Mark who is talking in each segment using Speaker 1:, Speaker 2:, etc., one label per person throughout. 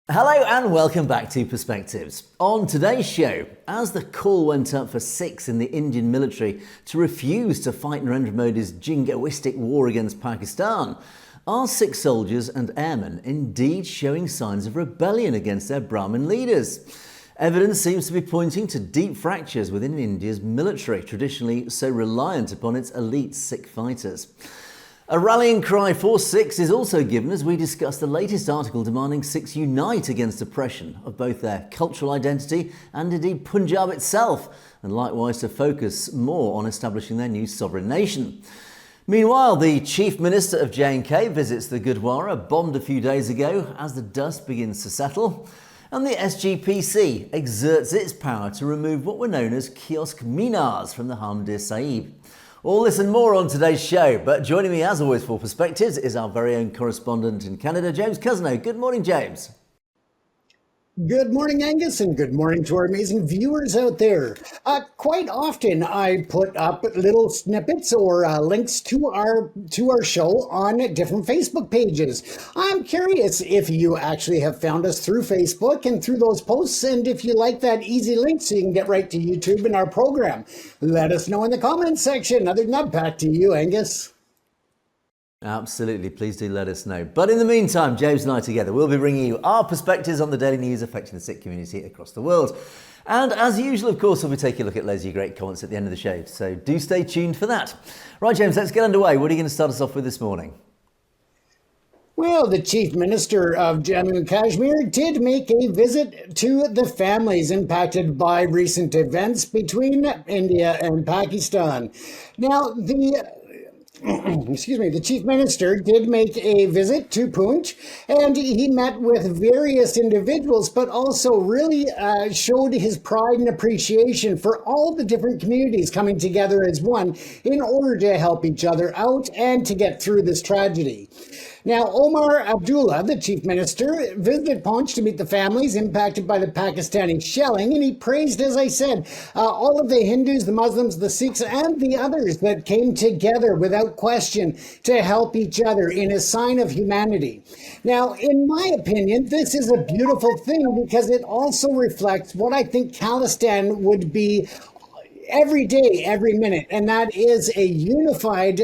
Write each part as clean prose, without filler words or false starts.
Speaker 1: Hello and welcome back to Perspectives. On today's show, as the call went up for Sikhs in the Indian military to refuse to fight Narendra Modi's jingoistic war against Pakistan, are Sikh soldiers and airmen indeed showing signs of rebellion against their Brahmin leaders? Evidence seems to be pointing to deep fractures within India's military, traditionally so reliant upon its elite Sikh fighters. A rallying cry for Sikhs is also given as we discuss the latest article demanding Sikhs unite against oppression of both their cultural identity and indeed Punjab itself, and likewise to focus more on establishing their new sovereign nation. Meanwhile, the Chief Minister of J&K visits the Gurdwara bombed a few days ago as the dust begins to settle, and the SGPC exerts its power to remove what were known as Kiosk Minars from the Harmandir Sahib. All this and more on today's show, but joining me as always for Perspectives is our very own correspondent in Canada, James Cousineau. Good morning, James.
Speaker 2: Good morning, Angus, and good morning to our amazing viewers out there. Quite often, I put up little snippets or links to our show on different Facebook pages. I'm curious if you actually have found us through Facebook and through those posts, and if you like that easy link so you can get right to YouTube and our program. Let us know in the comments section. Other than that, back to you, Angus.
Speaker 1: Absolutely, please do let us know. But in the meantime, James and I together will be bringing you our perspectives on the daily news affecting the Sikh community across the world. And as usual, of course, we'll be taking a look at loads of your great comments at the end of the show, so do stay tuned for that. Right, James, let's get underway. What are you going to start us off with this morning?
Speaker 2: Well, the Chief Minister of Jammu and Kashmir did make a visit to the families impacted by recent events between India and Pakistan. Now, the Chief Minister did make a visit to Poonch, and he met with various individuals, but also really showed his pride and appreciation for all the different communities coming together as one in order to help each other out and to get through this tragedy. Now, Omar Abdullah, the Chief Minister, visited Poonch to meet the families impacted by the Pakistani shelling, and he praised, as I said, all of the Hindus, the Muslims, the Sikhs, and the others that came together without question to help each other in a sign of humanity. Now, in my opinion, this is a beautiful thing because it also reflects what I think Khalistan would be every day, every minute, and that is a unified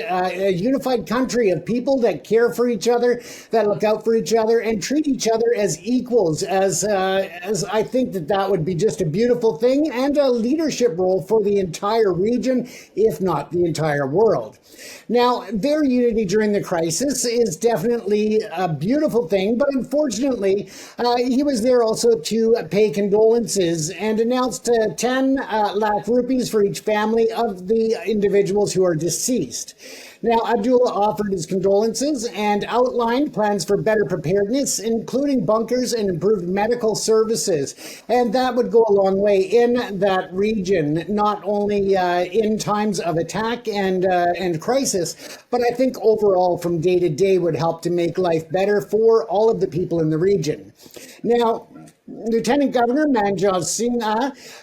Speaker 2: country of people that care for each other, that look out for each other, and treat each other as equals. As I think that would be just a beautiful thing and a leadership role for the entire region, if not the entire world. Now, their unity during the crisis is definitely a beautiful thing, but unfortunately, he was there also to pay condolences and announced 10 lakh rupees for each family of the individuals who are deceased. Now, Abdullah offered his condolences and outlined plans for better preparedness, including bunkers and improved medical services. And that would go a long way in that region, not only in times of attack and crisis, but I think overall from day to day would help to make life better for all of the people in the region. Now, Lieutenant Governor Manjot Singh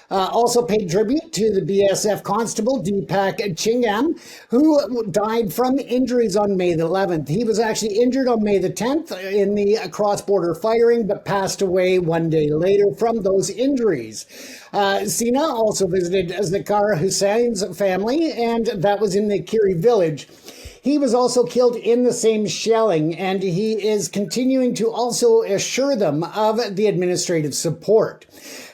Speaker 2: also paid tribute to the BSF constable Deepak Chingam, who died from injuries on May the 11th. He was actually injured on May the 10th in the cross-border firing, but passed away one day later from those injuries. Sina also visited Zakar Hussein's family, and that was in the Kiri village. He was also killed in the same shelling, and he is continuing to also assure them of the administrative support.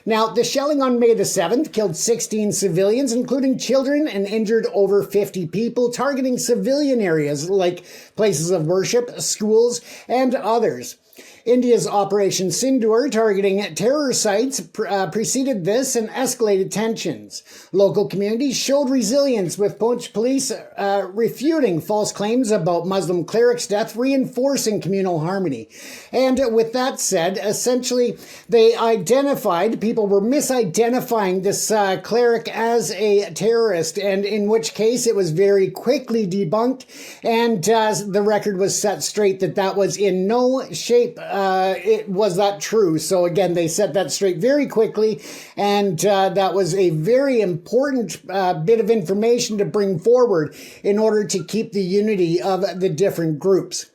Speaker 2: Now, the shelling on May the 7th killed 16 civilians, including children, and injured over 50 people, targeting civilian areas like places of worship, schools, and others. India's Operation Sindoor, targeting terror sites, preceded this and escalated tensions. Local communities showed resilience, with Poonch police refuting false claims about Muslim cleric's death, reinforcing communal harmony. And with that said, essentially, they identified, people were misidentifying this cleric as a terrorist, and in which case it was very quickly debunked, and the record was set straight that that was in no shape it was that true. So again, they set that straight very quickly, and that was a very important bit of information to bring forward in order to keep the unity of the different groups.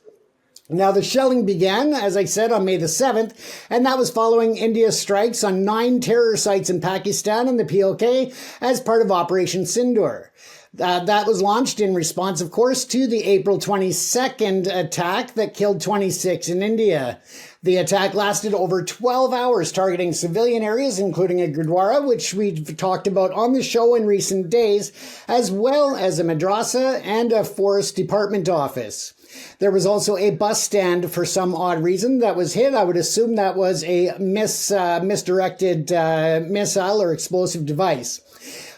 Speaker 2: Now, the shelling began, as I said, on May the 7th, and that was following India's strikes on 9 terror sites in Pakistan and the PLK as part of Operation Sindoor. That was launched in response, of course, to the April 22nd attack that killed 26 in India. The attack lasted over 12 hours, targeting civilian areas, including a Gurdwara, which we've talked about on the show in recent days, as well as a madrasa and a forest department office. There was also a bus stand for some odd reason that was hit. I would assume that was a misdirected missile or explosive device.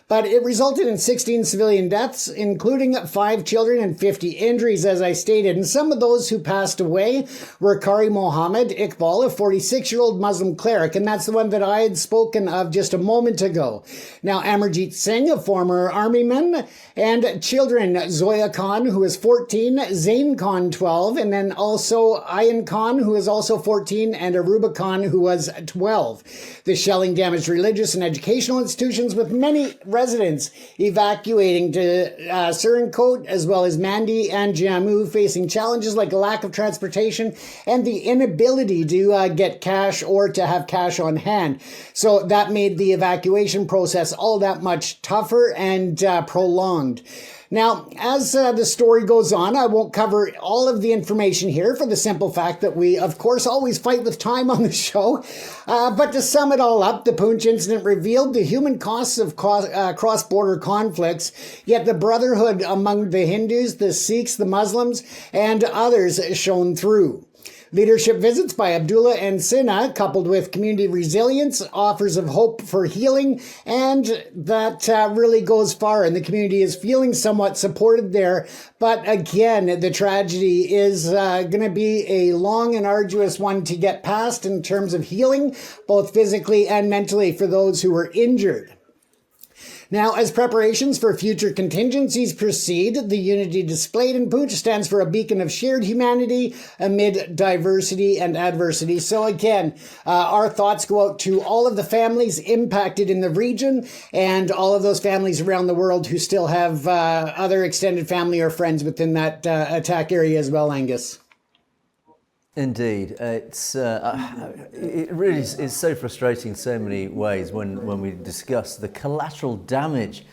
Speaker 2: But it resulted in 16 civilian deaths, including 5 children and 50 injuries, as I stated. And some of those who passed away were Qari Mohammed Iqbal, a 46-year-old Muslim cleric, and that's the one that I had spoken of just a moment ago. Now, Amarjit Singh, a former armyman, and children, Zoya Khan, who is 14, Zain Khan, 12, and then also Ayan Khan, who is also 14, and Aruba Khan, who was 12. The shelling damaged religious and educational institutions, with many residents evacuating to Surinkot as well as Mandi and Jammu, facing challenges like a lack of transportation and the inability to get cash or to have cash on hand. So that made the evacuation process all that much tougher and prolonged. Now, as the story goes on, I won't cover all of the information here for the simple fact that we, of course, always fight with time on the show. But to sum it all up, the Poonch incident revealed the human costs of cross-border conflicts, yet the brotherhood among the Hindus, the Sikhs, the Muslims, and others shone through. Leadership visits by Abdullah and Sinha, coupled with community resilience, offers of hope for healing, and that really goes far, and the community is feeling somewhat supported there. But again, the tragedy is going to be a long and arduous one to get past in terms of healing, both physically and mentally, for those who were injured. Now, as preparations for future contingencies proceed, the unity displayed in Poonch stands for a beacon of shared humanity amid diversity and adversity. So again, our thoughts go out to all of the families impacted in the region and all of those families around the world who still have other extended family or friends within that attack area as well, Angus.
Speaker 1: Indeed, it really is so frustrating in so many ways when we discuss the collateral damage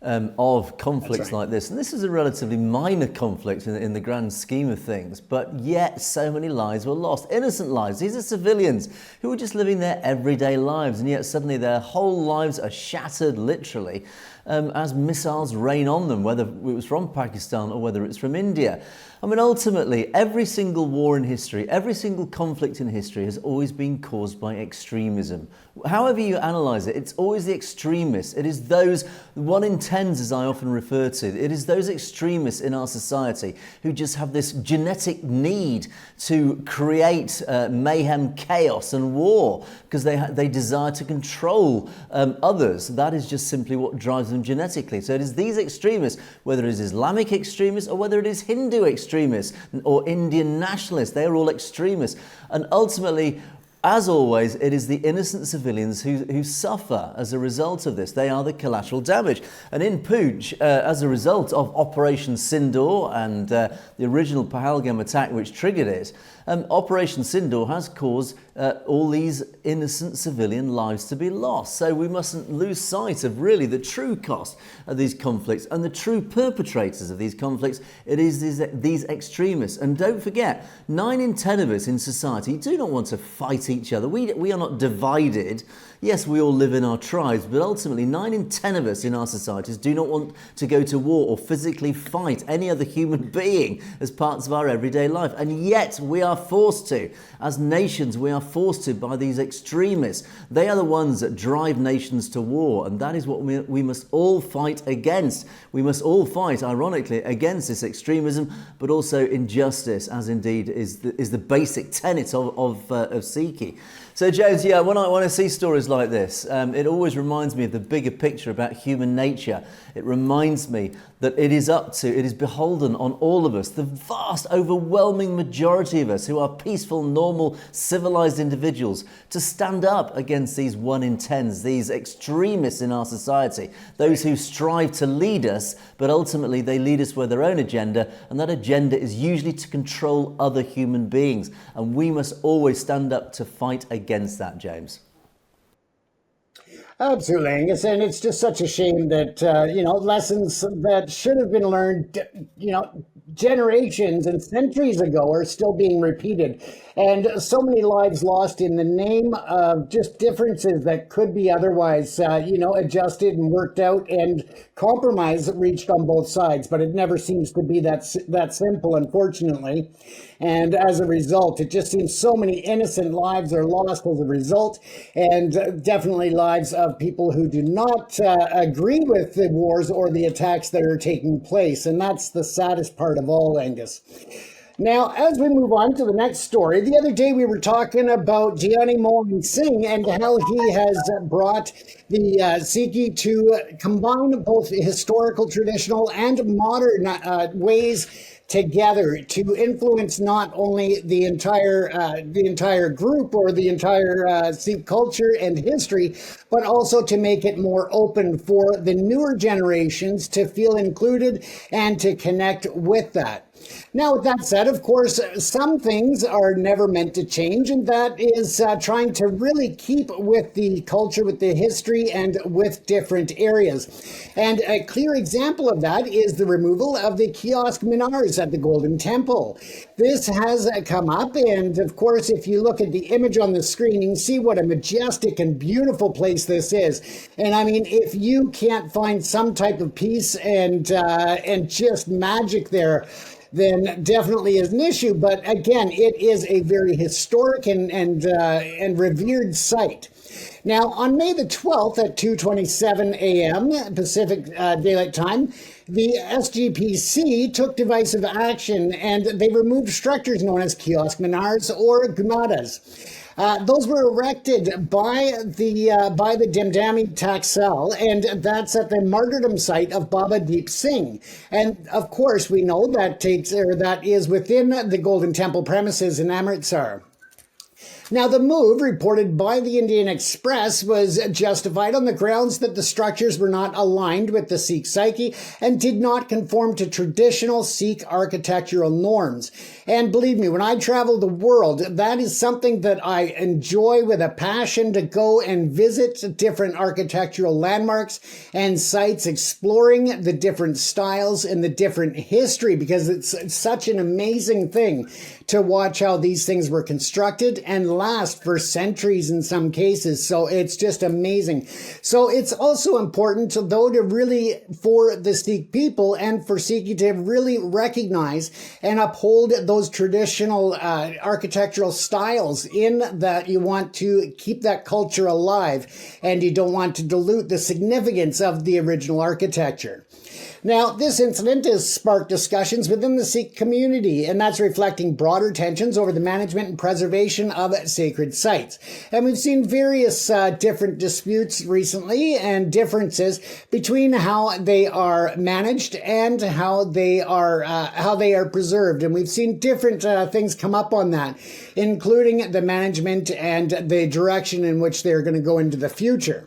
Speaker 1: of conflicts like this. And this is a relatively minor conflict in the grand scheme of things, but yet so many lives were lost. Innocent lives. These are civilians who were just living their everyday lives, and yet suddenly their whole lives are shattered, literally, as missiles rain on them, whether it was from Pakistan or whether it's from India. I mean, ultimately, every single war in history, every single conflict in history has always been caused by extremism. However you analyse it, it's always the extremists. It is those 1 in 10s, as I often refer to. It is those extremists in our society who just have this genetic need to create mayhem, chaos and war because they desire to control others. That is just simply what drives them genetically. So it is these extremists, whether it is Islamic extremists or whether it is Hindu extremists or Indian nationalists, they are all extremists. And ultimately, as always, it is the innocent civilians who suffer as a result of this. They are the collateral damage. And in Poonch, as a result of Operation Sindoor and the original Pahalgam attack which triggered it, Operation Sindoor has caused all these innocent civilian lives to be lost. So we mustn't lose sight of really the true cost of these conflicts and the true perpetrators of these conflicts. It is these extremists. And don't forget, 9 in 10 of us in society do not want to fight each other. We are not divided. Yes, we all live in our tribes, but ultimately 9 in 10 of us in our societies do not want to go to war or physically fight any other human being as parts of our everyday life. And yet we are forced to. As nations, we are forced to by these extremists. They are the ones that drive nations to war, and that is what we must all fight against. We must all fight, ironically, against this extremism, but also injustice, as indeed is the basic tenet of Sikh. So, James, yeah, when I see stories like this, it always reminds me of the bigger picture about human nature. It reminds me that it is beholden on all of us, the vast, overwhelming majority of us, us who are peaceful, normal, civilized individuals to stand up against these 1 in 10s, these extremists in our society, those who strive to lead us, but ultimately they lead us with their own agenda, and that agenda is usually to control other human beings. And we must always stand up to fight against that, James.
Speaker 2: Absolutely, Angus, and it's just such a shame that lessons that should have been learned, generations and centuries ago are still being repeated, and so many lives lost in the name of just differences that could be otherwise, adjusted and worked out, and compromise reached on both sides. But it never seems to be that simple, unfortunately. And as a result, it just seems so many innocent lives are lost as a result, and definitely lives of people who do not agree with the wars or the attacks that are taking place. And that's the saddest part of all, Angus. Now, as we move on to the next story, the other day we were talking about Gianni Mohan Singh and how he has brought the Sikh to combine both historical, traditional, and modern ways together to influence not only the entire group or the entire Sikh culture and history, but also to make it more open for the newer generations to feel included and to connect with that. Now, with that said, of course, some things are never meant to change, and that is trying to really keep with the culture, with the history, and with different areas. And a clear example of that is the removal of the Kiosk Minars at the Golden Temple. This has come up, and of course, if you look at the image on the screen, you can see what a majestic and beautiful place this is. And I mean, if you can't find some type of peace and just magic there, then definitely is an issue. But again, it is a very historic and revered site. Now, on May the 12th at 2:27 a.m. Pacific Daylight Time, the SGPC took divisive action and they removed structures known as Kiosk Minars or Gumadas. Those were erected by the Dimdami Taxel, and that's at the martyrdom site of Baba Deep Singh. And of course, we know that is within the Golden Temple premises in Amritsar. Now, the move, reported by the Indian Express, was justified on the grounds that the structures were not aligned with the Sikh psyche and did not conform to traditional Sikh architectural norms. And believe me, when I travel the world, that is something that I enjoy with a passion, to go and visit different architectural landmarks and sites, exploring the different styles and the different history, because it's such an amazing thing to watch how these things were constructed and last for centuries in some cases. So it's just amazing. So it's also important to really, for the Sikh people and for Sikh to really recognize and uphold those traditional architectural styles, in that you want to keep that culture alive and you don't want to dilute the significance of the original architecture. Now, this incident has sparked discussions within the Sikh community, and that's reflecting broader tensions over the management and preservation of sacred sites. And we've seen various different disputes recently and differences between how they are managed and how they are preserved. And we've seen different things come up on that, including the management and the direction in which they're going to go into the future.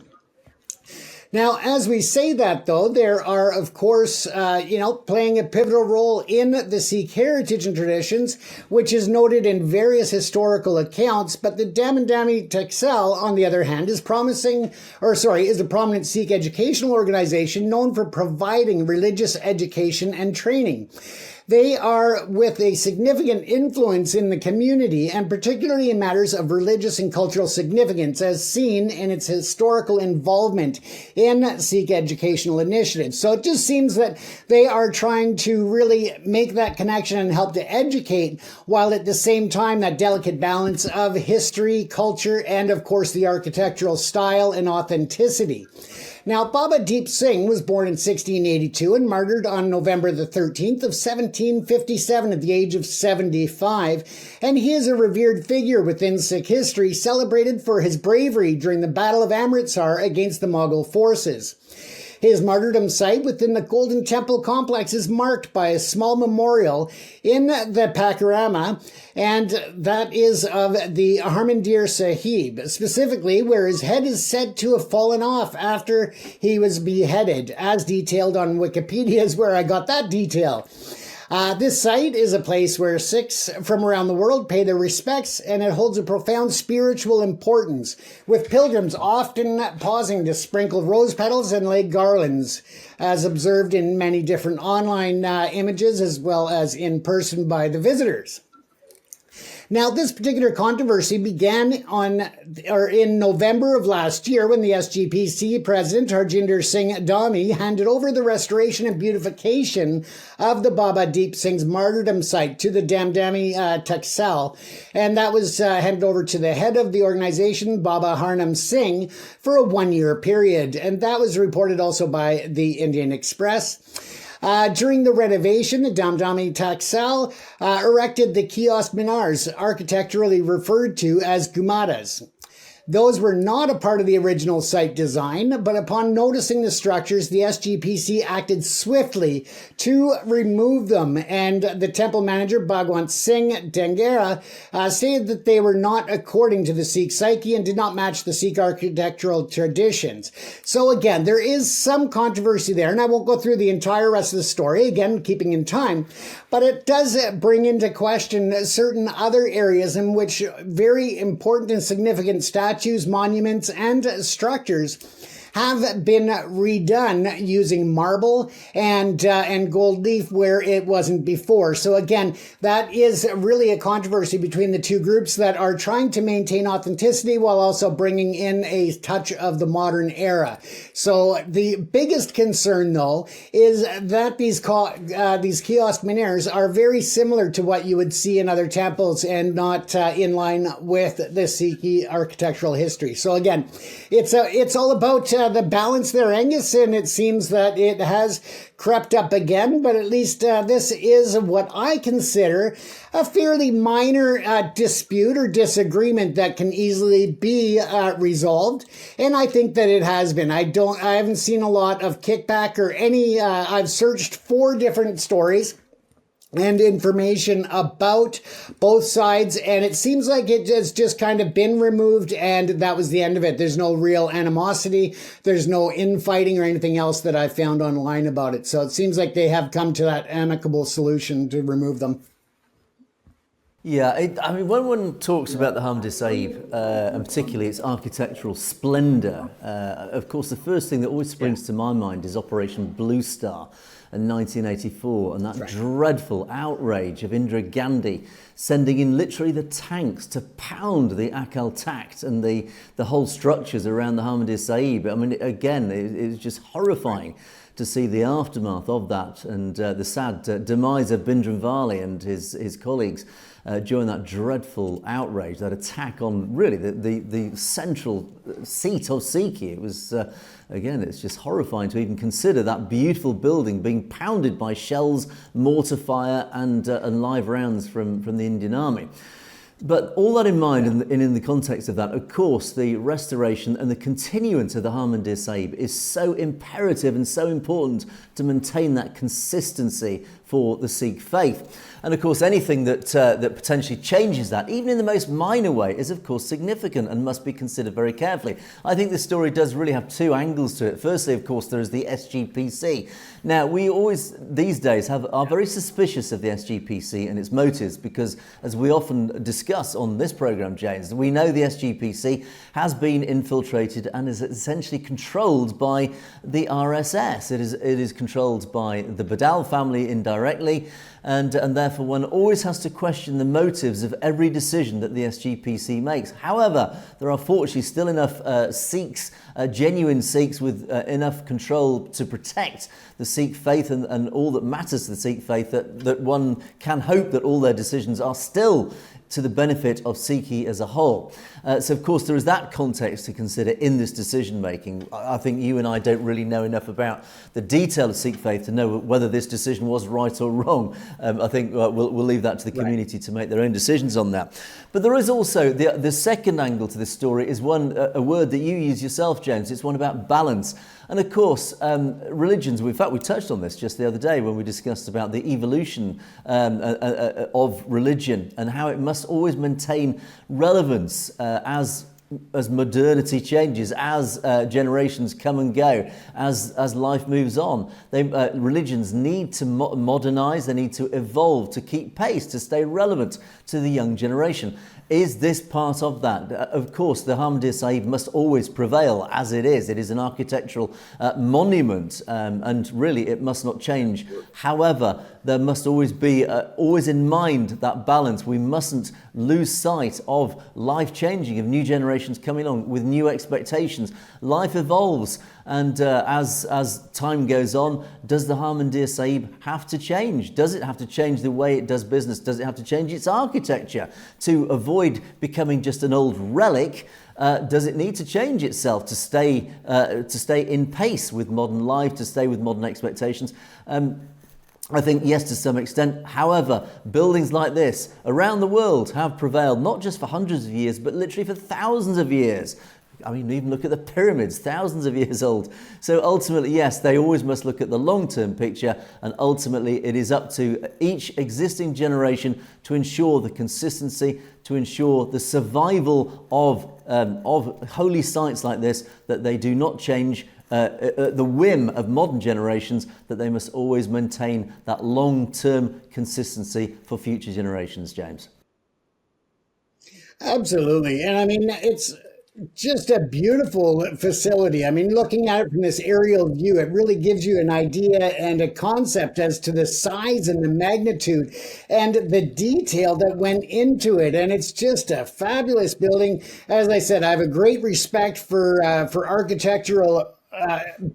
Speaker 2: Now, as we say that, though, there are, of course, playing a pivotal role in the Sikh heritage and traditions, which is noted in various historical accounts. But the Damandami Taxel, on the other hand, is a prominent Sikh educational organization known for providing religious education and training. They are with a significant influence in the community, and particularly in matters of religious and cultural significance, as seen in its historical involvement in Sikh educational initiatives. So it just seems that they are trying to really make that connection and help to educate, while at the same time that delicate balance of history, culture, and of course the architectural style and authenticity. Now, Baba Deep Singh was born in 1682 and martyred on November the 13th of 1757 at the age of 75, and he is a revered figure within Sikh history, celebrated for his bravery during the Battle of Amritsar against the Mughal forces. His martyrdom site within the Golden Temple complex is marked by a small memorial in the panorama, and that is of the Harmandir Sahib, specifically where his head is said to have fallen off after he was beheaded, as detailed on Wikipedia is where I got that detail. This site is a place where Sikhs from around the world pay their respects, and it holds a profound spiritual importance, with pilgrims often pausing to sprinkle rose petals and lay garlands, as observed in many different online images as well as in person by the visitors. Now, this particular controversy began in November of last year when the SGPC president, Harmandir Singh Dhami, handed over the restoration and beautification of the Baba Deep Singh's martyrdom site to the Damdami Taxal. And that was handed over to the head of the organization, Baba Harnam Singh, for a one-year period. And that was reported also by the Indian Express. During the renovation, the Damdami Taxal erected the Kiosk Minars, architecturally referred to as Gummadas. Those were not a part of the original site design, but upon noticing the structures, the SGPC acted swiftly to remove them, and the temple manager, Bhagwant Singh Dengera, stated that they were not according to the Sikh psyche and did not match the Sikh architectural traditions. So again, there is some controversy there, and I won't go through the entire rest of the story, again, keeping in time, but it does bring into question certain other areas in which very important and significant statues, monuments, and structures have been redone using marble and gold leaf where it wasn't before. So again, that is really a controversy between the two groups that are trying to maintain authenticity while also bringing in a touch of the modern era. So the biggest concern, though, is that these kiosk minars are very similar to what you would see in other temples and not in line with the Sikh architectural history. So again, it's all about the balance there, Angus, and it seems that it has crept up again, but at least this is what I consider a fairly minor dispute or disagreement that can easily be resolved, and I think that it has been. I haven't seen a lot of kickback or any. I've searched 4 different stories and information about both sides, and it seems like it has just kind of been removed, and that was the end of it. There's no real animosity, there's no infighting or anything else that I found online about it. So it seems like they have come to that amicable solution to remove them.
Speaker 1: Yeah, I mean, when one talks about the Harmandir Sahib, and particularly its architectural splendour, of course, the first thing that always springs to my mind is Operation Blue Star in 1984, and that dreadful outrage of Indira Gandhi sending in literally the tanks to pound the Akal Takht and the whole structures around the Harmandir Sahib. I mean, again, it's just horrifying to see the aftermath of that, and the sad demise of Bhindranwale and his colleagues during that dreadful outrage, that attack on really the central seat of Sikh. It was, again, it's just horrifying to even consider that beautiful building being pounded by shells, mortar fire, and live rounds from the Indian Army. But all that in mind, and in the context of that, of course, the restoration and the continuance of the Harmandir Sahib is so imperative and so important to maintain that consistency for the Sikh faith. And of course, anything that potentially changes that, even in the most minor way, is of course significant and must be considered very carefully. I think this story does really have 2 angles to it. Firstly, of course, there is the SGPC. Now, we always, these days, are very suspicious of the SGPC and its motives because, as we often discuss on this programme, James, we know the SGPC has been infiltrated and is essentially controlled by the RSS. It is controlled by the Badal family indirectly, and therefore one always has to question the motives of every decision that the SGPC makes. However, there are fortunately still enough Sikhs, genuine Sikhs with enough control to protect the Sikh faith and all that matters to the Sikh faith that one can hope that all their decisions are still to the benefit of Sikhi as a whole. So of course there is that context to consider in this decision making. I think you and I don't really know enough about the detail of Sikh faith to know whether this decision was right or wrong. I think we'll leave that to the community to make their own decisions on that. But there is also the second angle to this story is a word that you use yourself, James. It's one about balance. And of course, religions, in fact, we touched on this just the other day when we discussed about the evolution of religion and how it must always maintain relevance as modernity changes, as generations come and go, as life moves on. Religions need to modernize, they need to evolve, to keep pace, to stay relevant to the young generation. Is this part of that? Of course, the Harmandir Sahib must always prevail as it is. It is an architectural monument, and really it must not change. However, there must always be, always in mind that balance. We mustn't lose sight of life changing, of new generations coming along with new expectations. Life evolves. And as time goes on, does the Harmandir Sahib have to change? Does it have to change the way it does business? Does it have to change its architecture to avoid becoming just an old relic? Does it need to change itself to stay in pace with modern life, to stay with modern expectations? I think yes, to some extent. However, buildings like this around the world have prevailed not just for hundreds of years, but literally for thousands of years. I mean, even look at the pyramids, thousands of years old. So ultimately, yes, they always must look at the long-term picture, and ultimately it is up to each existing generation to ensure the consistency, to ensure the survival of holy sites like this, that they do not change at the whim of modern generations, that they must always maintain that long-term consistency for future generations, James.
Speaker 2: Absolutely. And I mean, it's just a beautiful facility. I mean, looking at it from this aerial view, it really gives you an idea and a concept as to the size and the magnitude and the detail that went into it. And it's just a fabulous building. As I said, I have a great respect for architectural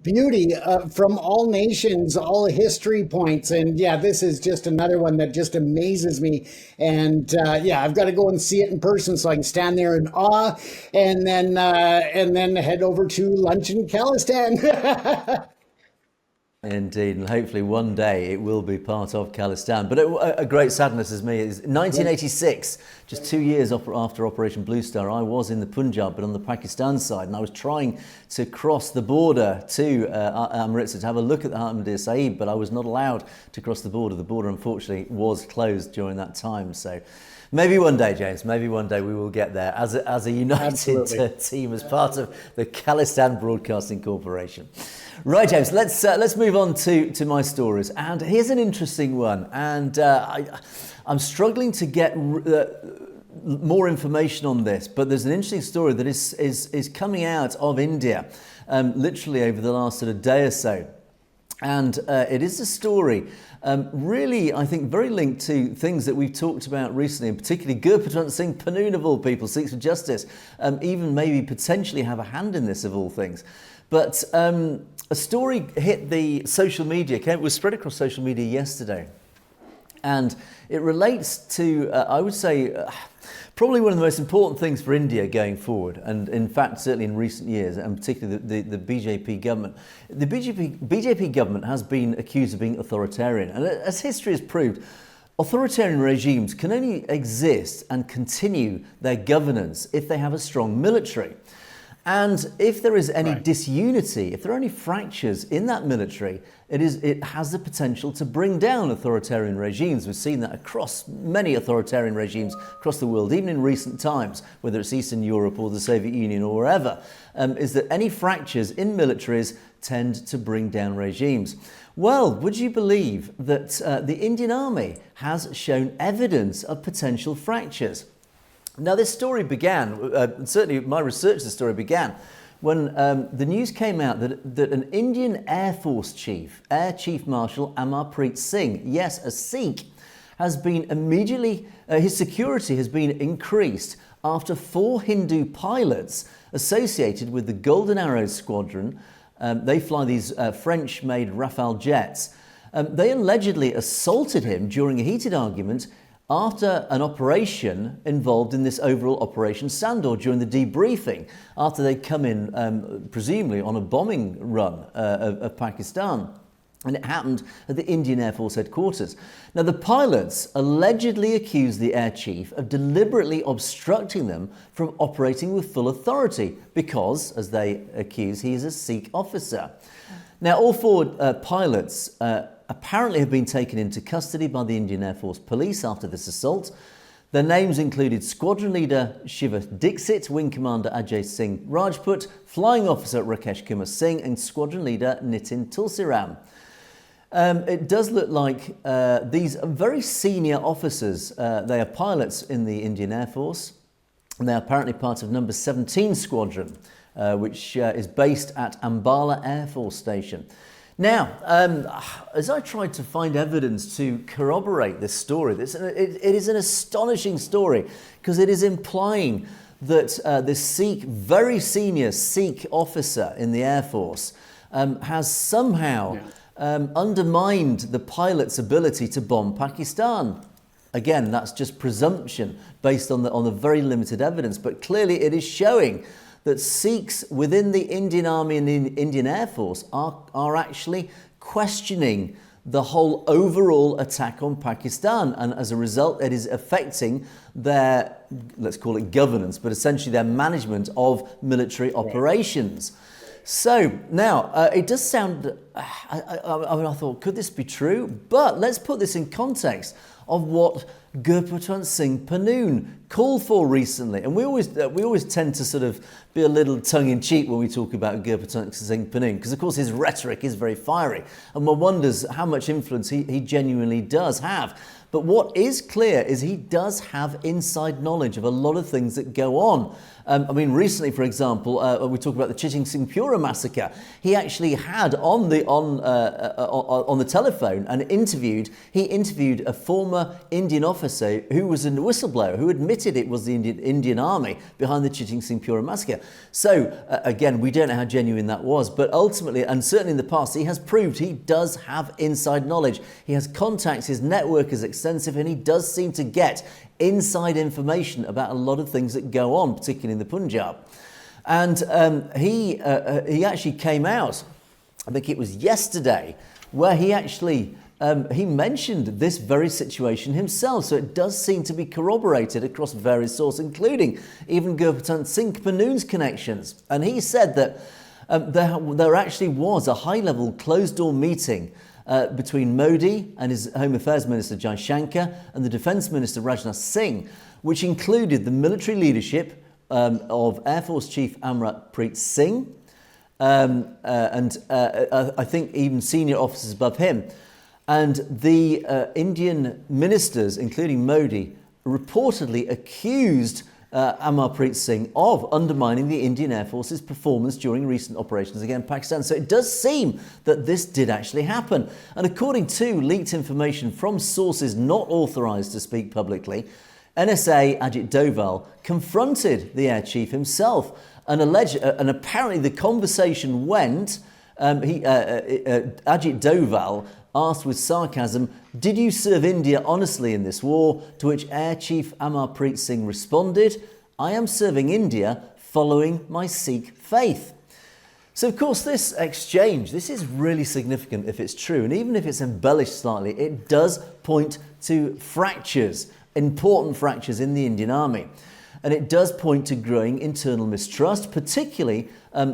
Speaker 2: beauty from all nations, all history points. And yeah, this is just another one that just amazes me. And yeah, I've got to go and see it in person so I can stand there in awe and then head over to lunch in Khalistan.
Speaker 1: Indeed, and hopefully one day it will be part of Khalistan. But a great sadness is me is 1986, just 2 years after Operation Blue Star, I was in the Punjab, but on the Pakistan side, and I was trying to cross the border to Amritsar to have a look at the Harmandir Sahib, but I was not allowed to cross the border. The border, unfortunately, was closed during that time. So maybe one day, James, maybe one day we will get there as a united team, as part of the Khalistan Broadcasting Corporation. Right, James, let's move on to my stories. And here's an interesting one. And I'm struggling to get more information on this, but there's an interesting story that is coming out of India, literally over the last sort of day or so. And it is a story really, I think, very linked to things that we've talked about recently, and particularly Gurpatwant Singh Pannoon, of all people, Sikhs for Justice, even maybe potentially have a hand in this, of all things. But a story hit the social media, it was spread across social media yesterday. And it relates to, I would say, probably one of the most important things for India going forward. And in fact, certainly in recent years, and particularly the BJP government. The BJP government has been accused of being authoritarian. And as history has proved, authoritarian regimes can only exist and continue their governance if they have a strong military. And if there is any disunity, if there are any fractures in that military, it has the potential to bring down authoritarian regimes. We've seen that across many authoritarian regimes across the world, even in recent times, whether it's Eastern Europe or the Soviet Union or wherever, is that any fractures in militaries tend to bring down regimes. Well, would you believe that the Indian Army has shown evidence of potential fractures? Now, this story began, certainly my research of the story began, when the news came out that an Indian Air Force chief, Air Chief Marshal Amarpreet Singh, yes, a Sikh, has been immediately, his security has been increased after 4 Hindu pilots associated with the Golden Arrows Squadron, they fly these French-made Rafale jets, they allegedly assaulted him during a heated argument after an operation involved in this overall Operation Sandor during the debriefing, after they'd come in, presumably on a bombing run of Pakistan. And it happened at the Indian Air Force headquarters. Now, the pilots allegedly accused the air chief of deliberately obstructing them from operating with full authority because, as they accuse, he is a Sikh officer. Now, all four pilots apparently have been taken into custody by the Indian Air Force Police after this assault. Their names included Squadron Leader Shiva Dixit, Wing Commander Ajay Singh Rajput, Flying Officer Rakesh Kumar Singh, and Squadron Leader Nitin Tulsiram. It does look like these are very senior officers. They are pilots in the Indian Air Force, and they are apparently part of Number 17 Squadron, which is based at Ambala Air Force Station. Now, as I tried to find evidence to corroborate this story, it is an astonishing story because it is implying that this Sikh, very senior Sikh officer in the Air Force has somehow undermined the pilot's ability to bomb Pakistan. Again, that's just presumption based on the very limited evidence, but clearly it is showing that Sikhs within the Indian Army and the Indian Air Force are actually questioning the whole overall attack on Pakistan, and as a result it is affecting their, let's call it governance, but essentially their management of military operations. So now it does sound, I thought, could this be true? But let's put this in context of what Gurpratwant Singh Pannoon called for recently. And we always tend to sort of be a little tongue-in-cheek when we talk about Gurpratwant Singh Pannoon, because of course his rhetoric is very fiery, and one wonders how much influence he genuinely does have. But what is clear is he does have inside knowledge of a lot of things that go on. Recently, for example, we talk about the Chiching Singpura massacre. He actually had on the telephone and interviewed a former Indian officer who was a whistleblower who admitted it was the Indian Army behind the Chiching Singpura massacre. So again, we don't know how genuine that was, but ultimately, and certainly in the past, he has proved he does have inside knowledge. He has contacts, his network is extensive, and he does seem to get inside information about a lot of things that go on, particularly in the Punjab. And he actually came out, I think it was yesterday, where he actually he mentioned this very situation himself. So it does seem to be corroborated across various sources, including even Gurpratwant Singh Pannoon's connections. And he said that there actually was a high-level closed-door meeting between Modi and his Home Affairs Minister Jai Shankar and the Defence Minister Rajnath Singh, which included the military leadership of Air Force Chief Amritpreet Singh and I think even senior officers above him. And the Indian ministers, including Modi, reportedly accused Amarpreet Singh of undermining the Indian Air Force's performance during recent operations against Pakistan. So it does seem that this did actually happen. And according to leaked information from sources not authorised to speak publicly, NSA Ajit Doval confronted the air chief himself and apparently the conversation went, Ajit Doval asked with sarcasm, "Did you serve India honestly in this war?" To which Air Chief Amarpreet Singh responded, "I am serving India following my Sikh faith." So of course this exchange, this is really significant if it's true, and even if it's embellished slightly, it does point to fractures, important fractures in the Indian Army. And it does point to growing internal mistrust, particularly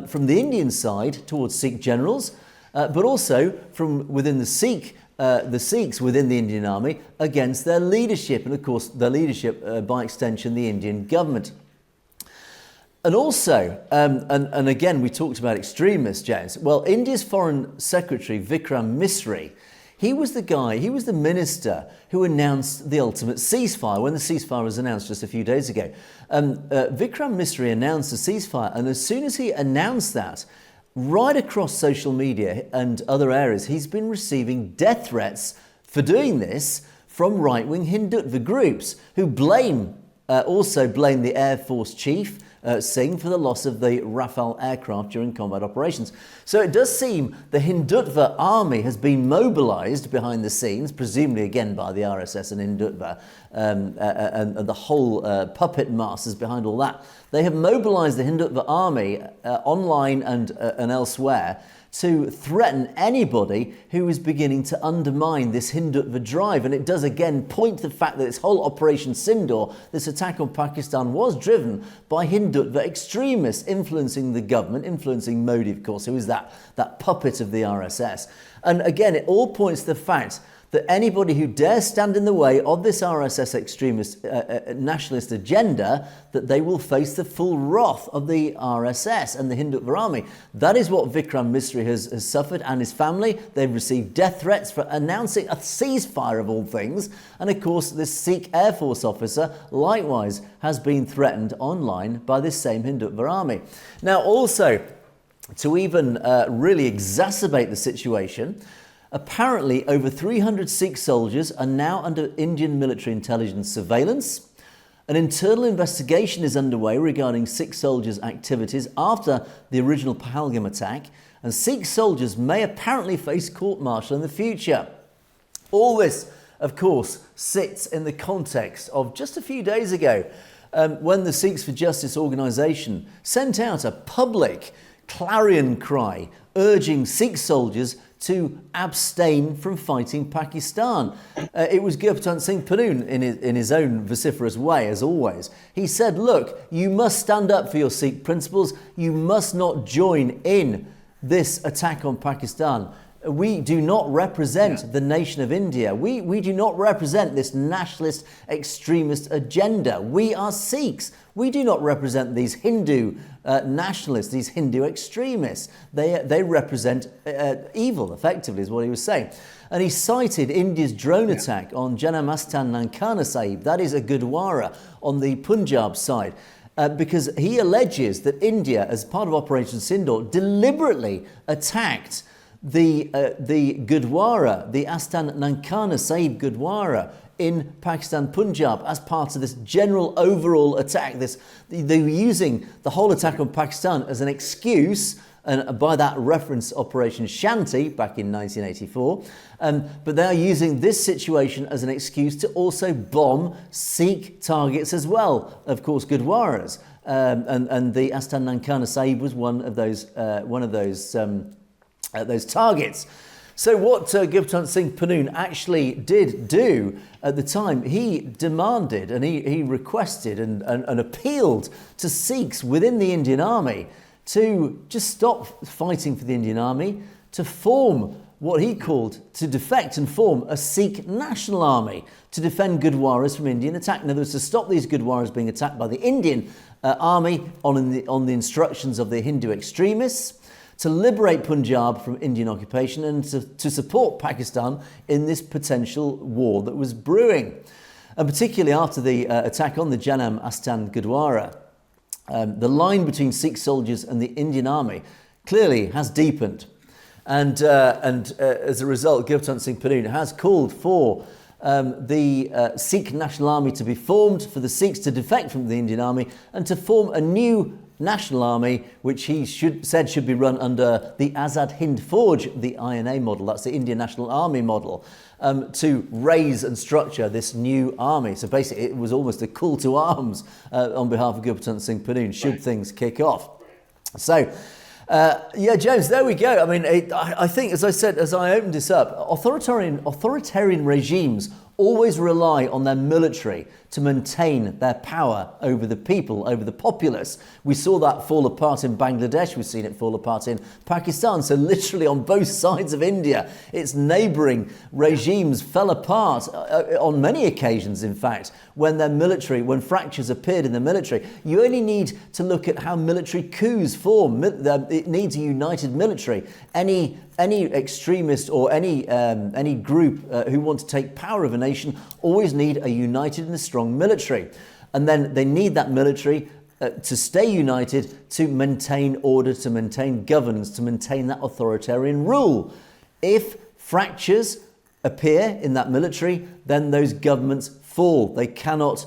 Speaker 1: from the Indian side towards Sikh generals, but also from within the Sikhs within the Indian Army against their leadership, and of course their leadership, by extension, the Indian government. And also, and again, we talked about extremists, James. Well, India's Foreign Secretary, Vikram Misri, he was the minister who announced the ultimate ceasefire when the ceasefire was announced just a few days ago. Vikram Misri announced the ceasefire, and as soon as he announced that, right across social media and other areas, he's been receiving death threats for doing this from right-wing Hindutva groups who also blame the Air Force Chief, Singh, for the loss of the Rafale aircraft during combat operations. So it does seem the Hindutva army has been mobilised behind the scenes, presumably again by the RSS and Hindutva, and the whole puppet masters behind all that. They have mobilised the Hindutva army online and elsewhere to threaten anybody who is beginning to undermine this Hindutva drive. And it does again point to the fact that this whole Operation Sindoor, this attack on Pakistan, was driven by Hindutva extremists influencing the government, influencing Modi, of course, who is that puppet of the RSS. And again, it all points to the fact that anybody who dares stand in the way of this RSS extremist nationalist agenda, that they will face the full wrath of the RSS and the Hindutva army. That is what Vikram Misri has suffered, and his family. They've received death threats for announcing a ceasefire of all things. And of course, this Sikh Air Force officer likewise has been threatened online by this same Hindutva army. Now also, to even really exacerbate the situation, apparently, over 300 Sikh soldiers are now under Indian military intelligence surveillance. An internal investigation is underway regarding Sikh soldiers' activities after the original Pahalgam attack, and Sikh soldiers may apparently face court-martial in the future. All this, of course, sits in the context of just a few days ago when the Sikhs for Justice organisation sent out a public clarion cry urging Sikh soldiers to abstain from fighting Pakistan. It was Gurpratap Singh Pannu in his own vociferous way, as always. He said, look, you must stand up for your Sikh principles. You must not join in this attack on Pakistan. We do not represent the nation of India. We do not represent this nationalist extremist agenda. We are Sikhs. We do not represent these Hindu nationalists, these Hindu extremists. They represent evil, effectively, is what he was saying. And he cited India's drone attack on Janam Nankana Sahib, that is a Gurdwara on the Punjab side, because he alleges that India, as part of Operation Sindoor, deliberately attacked the Gurdwara, the Astan Nankana Sahib Gurdwara in Pakistan, Punjab, as part of this general overall attack. They were using the whole attack on Pakistan as an excuse, and by that reference Operation Shanti back in 1984, but they are using this situation as an excuse to also bomb Sikh targets as well, of course Gurdwaras, and the Astan Nankana Sahib was one of those targets. So what Gurpratap Singh Pannu actually did do at the time, he demanded and he requested and appealed to Sikhs within the Indian Army to just stop fighting for the Indian Army, to form what he called, to defect and form a Sikh national army to defend Gurdwaras from Indian attack. In other words, to stop these Gurdwaras being attacked by the Indian army on the instructions of the Hindu extremists, to liberate Punjab from Indian occupation, and to support Pakistan in this potential war that was brewing. And particularly after the attack on the Janam Astan Gurdwara, the line between Sikh soldiers and the Indian army clearly has deepened. And as a result, Gurpratap Singh Pannu has called for the Sikh National Army to be formed, for the Sikhs to defect from the Indian army, and to form a new national army, which he said should be run under the Azad Hind Fauj, the INA model, that's the Indian National Army model, to raise and structure this new army. So basically it was almost a call to arms on behalf of Gurpratap Singh Pannu should things kick off. So James, there we go. I mean, I think, as I said, as I opened this up, authoritarian regimes always rely on their military to maintain their power over the people, over the populace. We saw that fall apart in Bangladesh. We've seen it fall apart in Pakistan. So literally on both sides of India, its neighbouring regimes fell apart on many occasions, in fact, when fractures appeared in the military. You only need to look at how military coups form. It needs a united military. Any extremist or any group who want to take power of a nation always need a united and a strong military. And then they need that military to stay united, to maintain order, to maintain governance, to maintain that authoritarian rule. If fractures appear in that military, then those governments fall. They cannot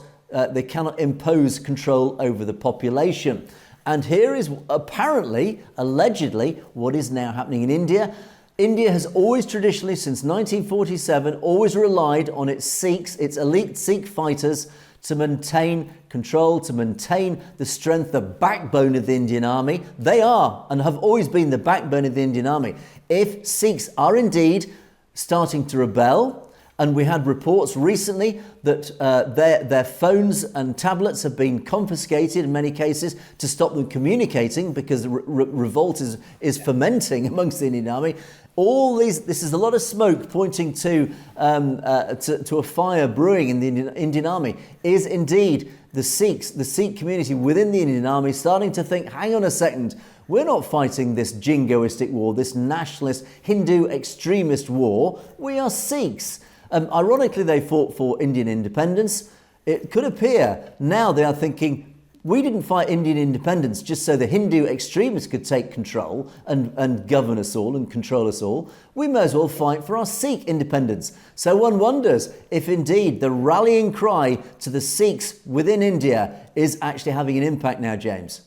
Speaker 1: impose control over the population. And here is apparently, allegedly, what is now happening in India. India has always traditionally, since 1947, always relied on its Sikhs, its elite Sikh fighters, to maintain control, to maintain the strength, the backbone of the Indian Army. They are and have always been the backbone of the Indian Army. If Sikhs are indeed starting to rebel, and we had reports recently that their phones and tablets have been confiscated in many cases to stop them communicating because revolt is fermenting amongst the Indian Army. This is a lot of smoke pointing to a fire brewing in the Indian Army. Is indeed the Sikh community within the Indian Army starting to think, hang on a second, we're not fighting this jingoistic war, this nationalist Hindu extremist war. We are Sikhs. Ironically, they fought for Indian independence. It could appear now they are thinking, we didn't fight Indian independence just so the Hindu extremists could take control and govern us all and control us all. We may as well fight for our Sikh independence. So one wonders if indeed the rallying cry to the Sikhs within India is actually having an impact now, James.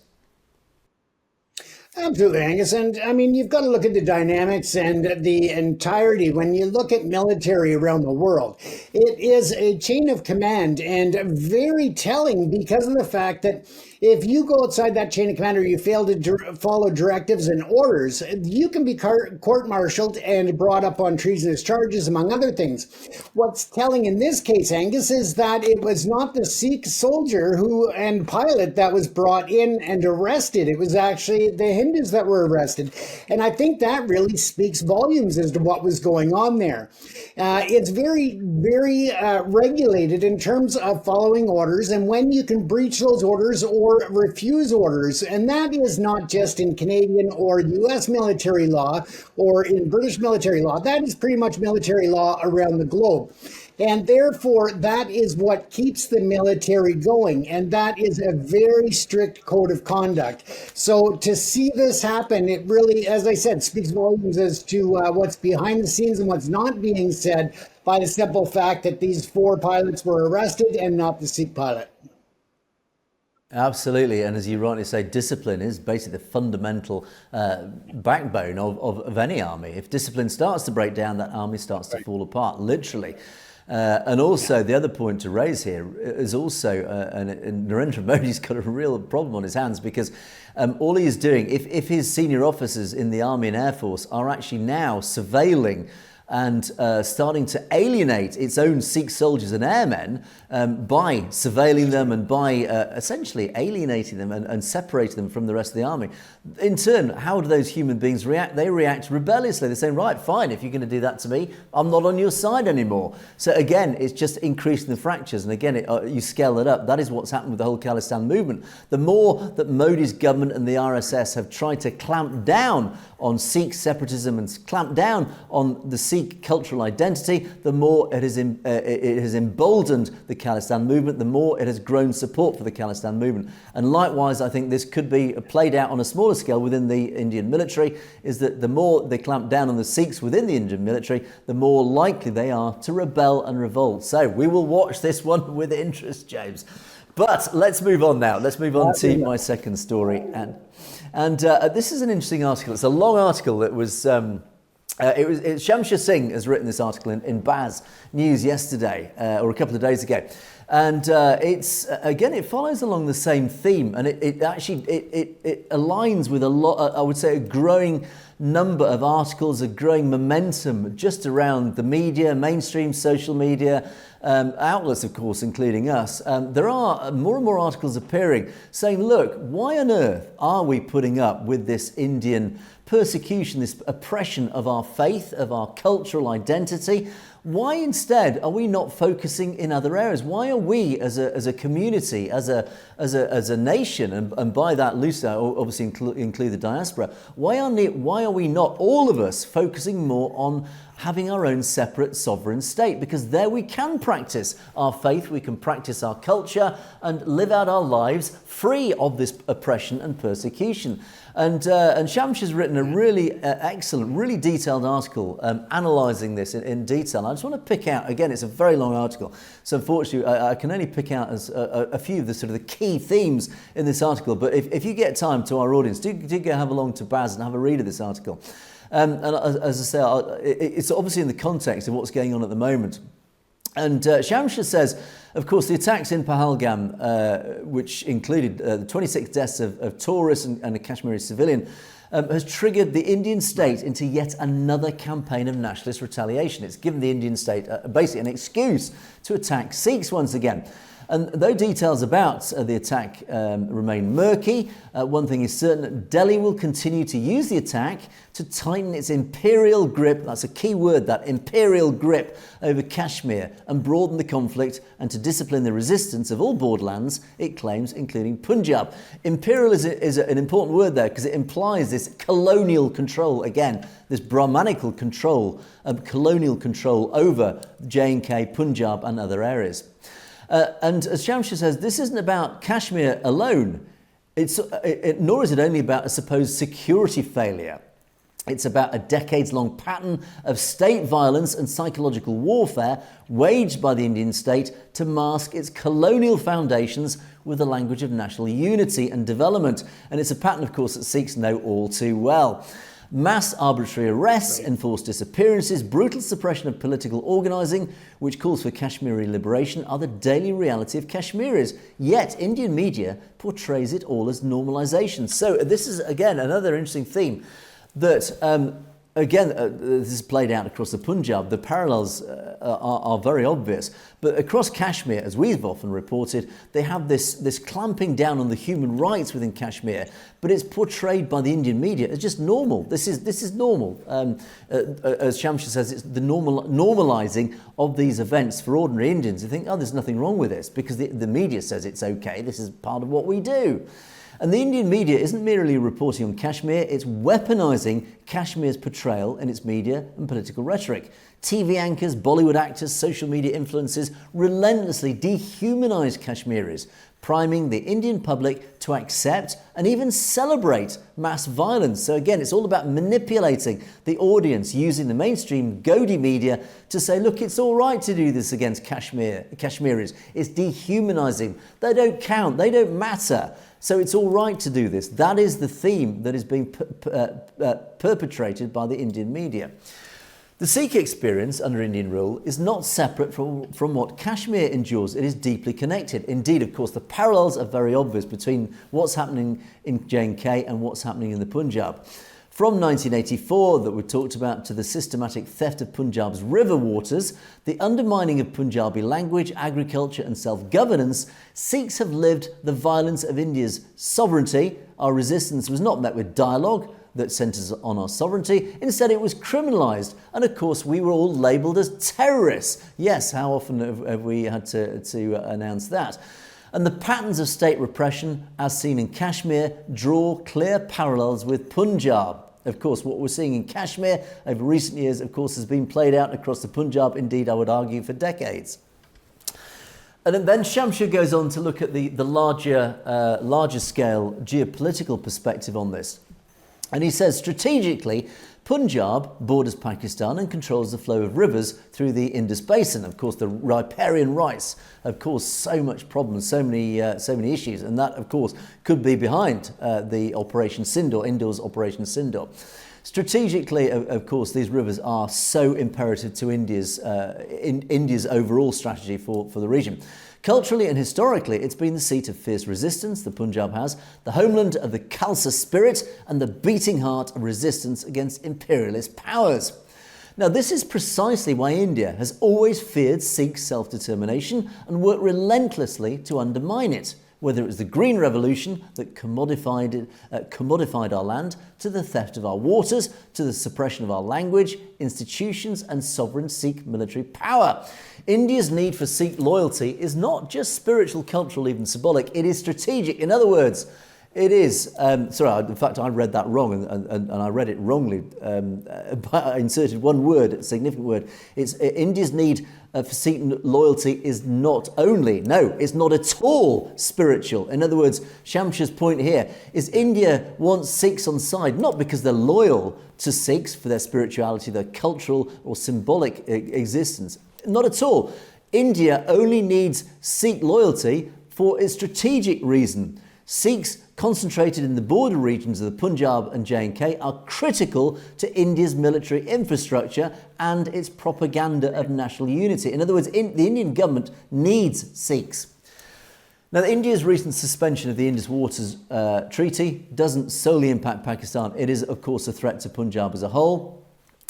Speaker 2: Absolutely, Angus. And I mean, you've got to look at the dynamics and the entirety. When you look at military around the world, it is a chain of command and very telling because of the fact that if you go outside that chain of command or you fail to follow directives and orders, you can be court-martialed and brought up on treasonous charges, among other things. What's telling in this case, Angus, is that it was not the Sikh soldier and pilot that was brought in and arrested. It was actually the Hindus that were arrested. And I think that really speaks volumes as to what was going on there. It's very, very regulated in terms of following orders and when you can breach those orders or refuse orders. And that is not just in Canadian or US military law or in British military law. That is pretty much military law around the globe. And therefore, that is what keeps the military going. And that is a very strict code of conduct. So to see this happen, it really, as I said, speaks volumes as to what's behind the scenes and what's not being said by the simple fact that these 4 pilots were arrested and not the Sikh pilot.
Speaker 1: Absolutely, and as you rightly say, discipline is basically the fundamental backbone of any army. If discipline starts to break down, that army starts to fall apart, literally. And also, the other point to raise here is also, and Narendra Modi's got a real problem on his hands because all he is doing, if his senior officers in the Army and Air Force are actually now surveilling and starting to alienate its own Sikh soldiers and airmen by surveilling them and by essentially alienating them and separating them from the rest of the army. In turn, how do those human beings react? They react rebelliously. They're saying, right, fine, if you're going to do that to me, I'm not on your side anymore. So again, it's just increasing the fractures. And again, you scale it up. That is what's happened with the whole Khalistan movement. The more that Modi's government and the RSS have tried to clamp down on Sikh separatism and clamp down on the Sikh cultural identity, the more it has emboldened the Khalistan movement, the more it has grown support for the Khalistan movement. And likewise, I think this could be played out on a smaller scale within the Indian military, is that the more they clamp down on the Sikhs within the Indian military, the more likely they are to rebel and revolt. So we will watch this one with interest, James. But let's move on now. Let's move on to my second story. And this is an interesting article. It's a long article that was... Shamshir Singh has written this article in Baz News yesterday, or a couple of days ago. And it follows along the same theme, and it aligns with a lot, I would say, a growing number of articles, a growing momentum just around the media, mainstream social media, outlets, of course, including us. There are more and more articles appearing saying, look, why on earth are we putting up with this Indian persecution, this oppression of our faith, of our cultural identity? Why instead are we not focusing in other areas? Why are we as a community, as a nation, and by that loosely obviously include the diaspora, why are we not, all of us, focusing more on having our own separate sovereign state? Because there we can practice our faith, we can practice our culture and live out our lives free of this oppression and persecution. And Shamshir's written a really excellent, really detailed article analysing this in detail. I just want to pick out, again, it's a very long article, so unfortunately I can only pick out as a few of the sort of the key themes in this article. But if you get time, to our audience, do go have along to Baz and have a read of this article. And as I say, it's obviously in the context of what's going on at the moment. And Shamshir says, of course, the attacks in Pahalgam, which included the 26 deaths of tourists and a Kashmiri civilian, has triggered the Indian state into yet another campaign of nationalist retaliation. It's given the Indian state basically an excuse to attack Sikhs once again. And though details about the attack remain murky, one thing is certain: Delhi will continue to use the attack to tighten its imperial grip, that's a key word, that imperial grip, over Kashmir, and broaden the conflict, and to discipline the resistance of all borderlands it claims, including Punjab. Imperial is an important word there because it implies this colonial control, again, this Brahmanical control, colonial control over J&K, Punjab and other areas. And as Shamshir says, this isn't about Kashmir alone, nor is it only about a supposed security failure. It's about a decades-long pattern of state violence and psychological warfare waged by the Indian state to mask its colonial foundations with the language of national unity and development. And it's a pattern, of course, that Sikhs know all too well. Mass arbitrary arrests, enforced disappearances, brutal suppression of political organising, which calls for Kashmiri liberation, are the daily reality of Kashmiris. Yet Indian media portrays it all as normalisation. So this is, again, another interesting theme that, this is played out across the Punjab. The parallels are very obvious. But across Kashmir, as we've often reported, they have this clamping down on the human rights within Kashmir, but it's portrayed by the Indian media as just normal. This is normal. As Shamshir says, it's the normalising of these events for ordinary Indians. You think, oh, there's nothing wrong with this because the media says it's okay. This is part of what we do. And the Indian media isn't merely reporting on Kashmir, it's weaponising Kashmir's portrayal in its media and political rhetoric. TV anchors, Bollywood actors, social media influencers relentlessly dehumanise Kashmiris, priming the Indian public to accept and even celebrate mass violence. So again, it's all about manipulating the audience, using the mainstream Godi media to say, look, it's all right to do this against Kashmiris. It's dehumanising. They don't count. They don't matter. So it's all right to do this. That is the theme that is being perpetrated by the Indian media. The Sikh experience under Indian rule is not separate from what Kashmir endures. It is deeply connected. Indeed, of course, the parallels are very obvious between what's happening in J&K and what's happening in the Punjab. From 1984, that we talked about, to the systematic theft of Punjab's river waters, the undermining of Punjabi language, agriculture and self-governance, Sikhs have lived the violence of India's sovereignty. Our resistance was not met with dialogue that centres on our sovereignty. Instead, it was criminalised. And of course, we were all labelled as terrorists. Yes, how often have we had to announce that? And the patterns of state repression, as seen in Kashmir, draw clear parallels with Punjab. Of course, what we're seeing in Kashmir over recent years, of course, has been played out across the Punjab, indeed, I would argue, for decades. And then Shamshir goes on to look at the larger scale geopolitical perspective on this. And he says, strategically, Punjab borders Pakistan and controls the flow of rivers through the Indus Basin. Of course, the riparian rights have caused so much problems, so many issues, and that, of course, could be behind the Operation Sindoor, Indor's Operation Sindoor. Strategically, of course, these rivers are so imperative to India's overall strategy for the region. Culturally and historically, it's been the seat of fierce resistance, the Punjab has, the homeland of the Khalsa spirit and the beating heart of resistance against imperialist powers. Now, this is precisely why India has always feared Sikh self-determination and worked relentlessly to undermine it, whether it was the Green Revolution that commodified our land, to the theft of our waters, to the suppression of our language, institutions and sovereign Sikh military power. India's need for Sikh loyalty is not just spiritual, cultural, even symbolic. It is strategic. In other words, it is, in fact, I read that wrong and I read it wrongly. I inserted one word, a significant word. It's India's need for Sikh loyalty is not only, no, it's not at all spiritual. In other words, Shamshir's point here is India wants Sikhs on side, not because they're loyal to Sikhs for their spirituality, their cultural or symbolic existence. Not at all. India only needs Sikh loyalty for a strategic reason. Sikhs concentrated in the border regions of the Punjab and J&K are critical to India's military infrastructure and its propaganda of national unity. In other words, the Indian government needs Sikhs. Now, India's recent suspension of the Indus Waters Treaty doesn't solely impact Pakistan. It is, of course, a threat to Punjab as a whole.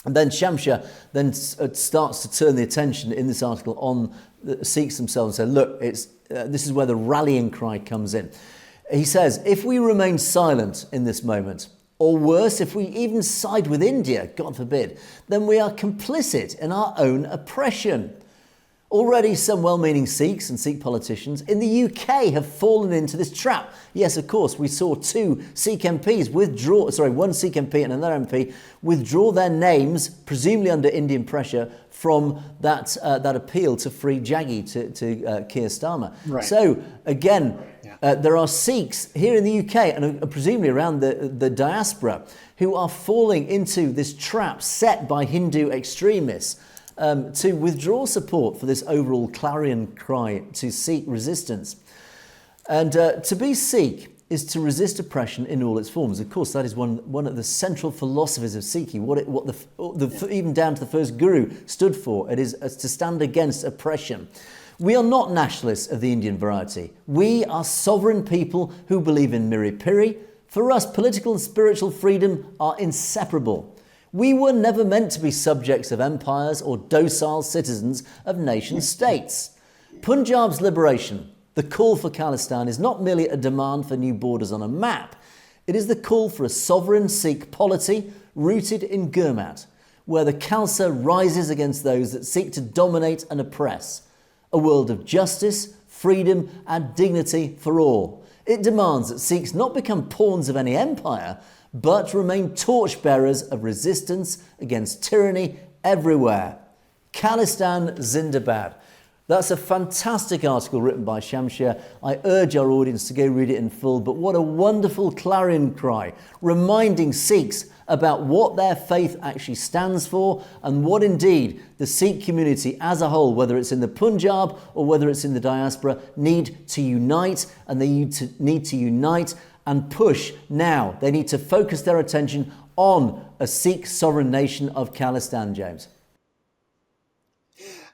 Speaker 1: And then Shamsha then starts to turn the attention in this article on the Sikhs themselves and say, look, this is where the rallying cry comes in. He says, if we remain silent in this moment, or worse, if we even side with India, God forbid, then we are complicit in our own oppression. Already some well-meaning Sikhs and Sikh politicians in the UK have fallen into this trap. Yes, of course, we saw one Sikh MP and another MP withdraw their names, presumably under Indian pressure, from that appeal to free Jaggi to Keir Starmer.
Speaker 2: Right.
Speaker 1: So, again, there are Sikhs here in the UK and presumably around the diaspora who are falling into this trap set by Hindu extremists to withdraw support for this overall clarion cry to Sikh resistance. And to be Sikh is to resist oppression in all its forms. Of course, that is one of the central philosophies of Sikhi, even down to the first guru stood for. It is to stand against oppression. We are not nationalists of the Indian variety. We are sovereign people who believe in Miri Piri. For us, political and spiritual freedom are inseparable. We were never meant to be subjects of empires or docile citizens of nation states. Punjab's liberation, the call for Khalistan, is not merely a demand for new borders on a map. It is the call for a sovereign Sikh polity rooted in Gurmat, where the Khalsa rises against those that seek to dominate and oppress. A world of justice, freedom and dignity for all. It demands that Sikhs not become pawns of any empire, but remain torchbearers of resistance against tyranny everywhere. Khalistan Zindabad. That's a fantastic article written by Shamsha. I urge our audience to go read it in full, but what a wonderful clarion cry, reminding Sikhs about what their faith actually stands for and what indeed the Sikh community as a whole, whether it's in the Punjab or whether it's in the diaspora, need to unite, and they need to unite and push now. They need to focus their attention on a Sikh sovereign nation of Khalistan, James.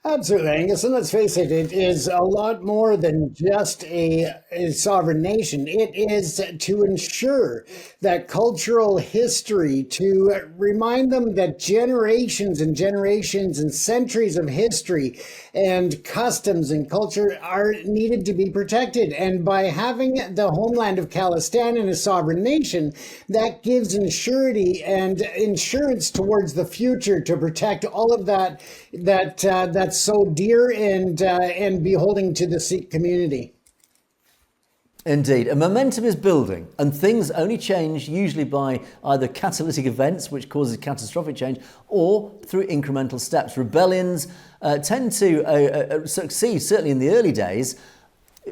Speaker 2: Absolutely, Angus. And let's face it, it is a lot more than just a sovereign nation. It is to ensure that cultural history, to remind them that generations and generations and centuries of history and customs and culture are needed to be protected. And by having the homeland of Khalistan in a sovereign nation, that gives surety and insurance towards the future to protect all of that's so dear and beholding to the Sikh community.
Speaker 1: Indeed, a momentum is building, and things only change usually by either catalytic events, which causes catastrophic change, or through incremental steps. Rebellions tend to succeed, certainly in the early days,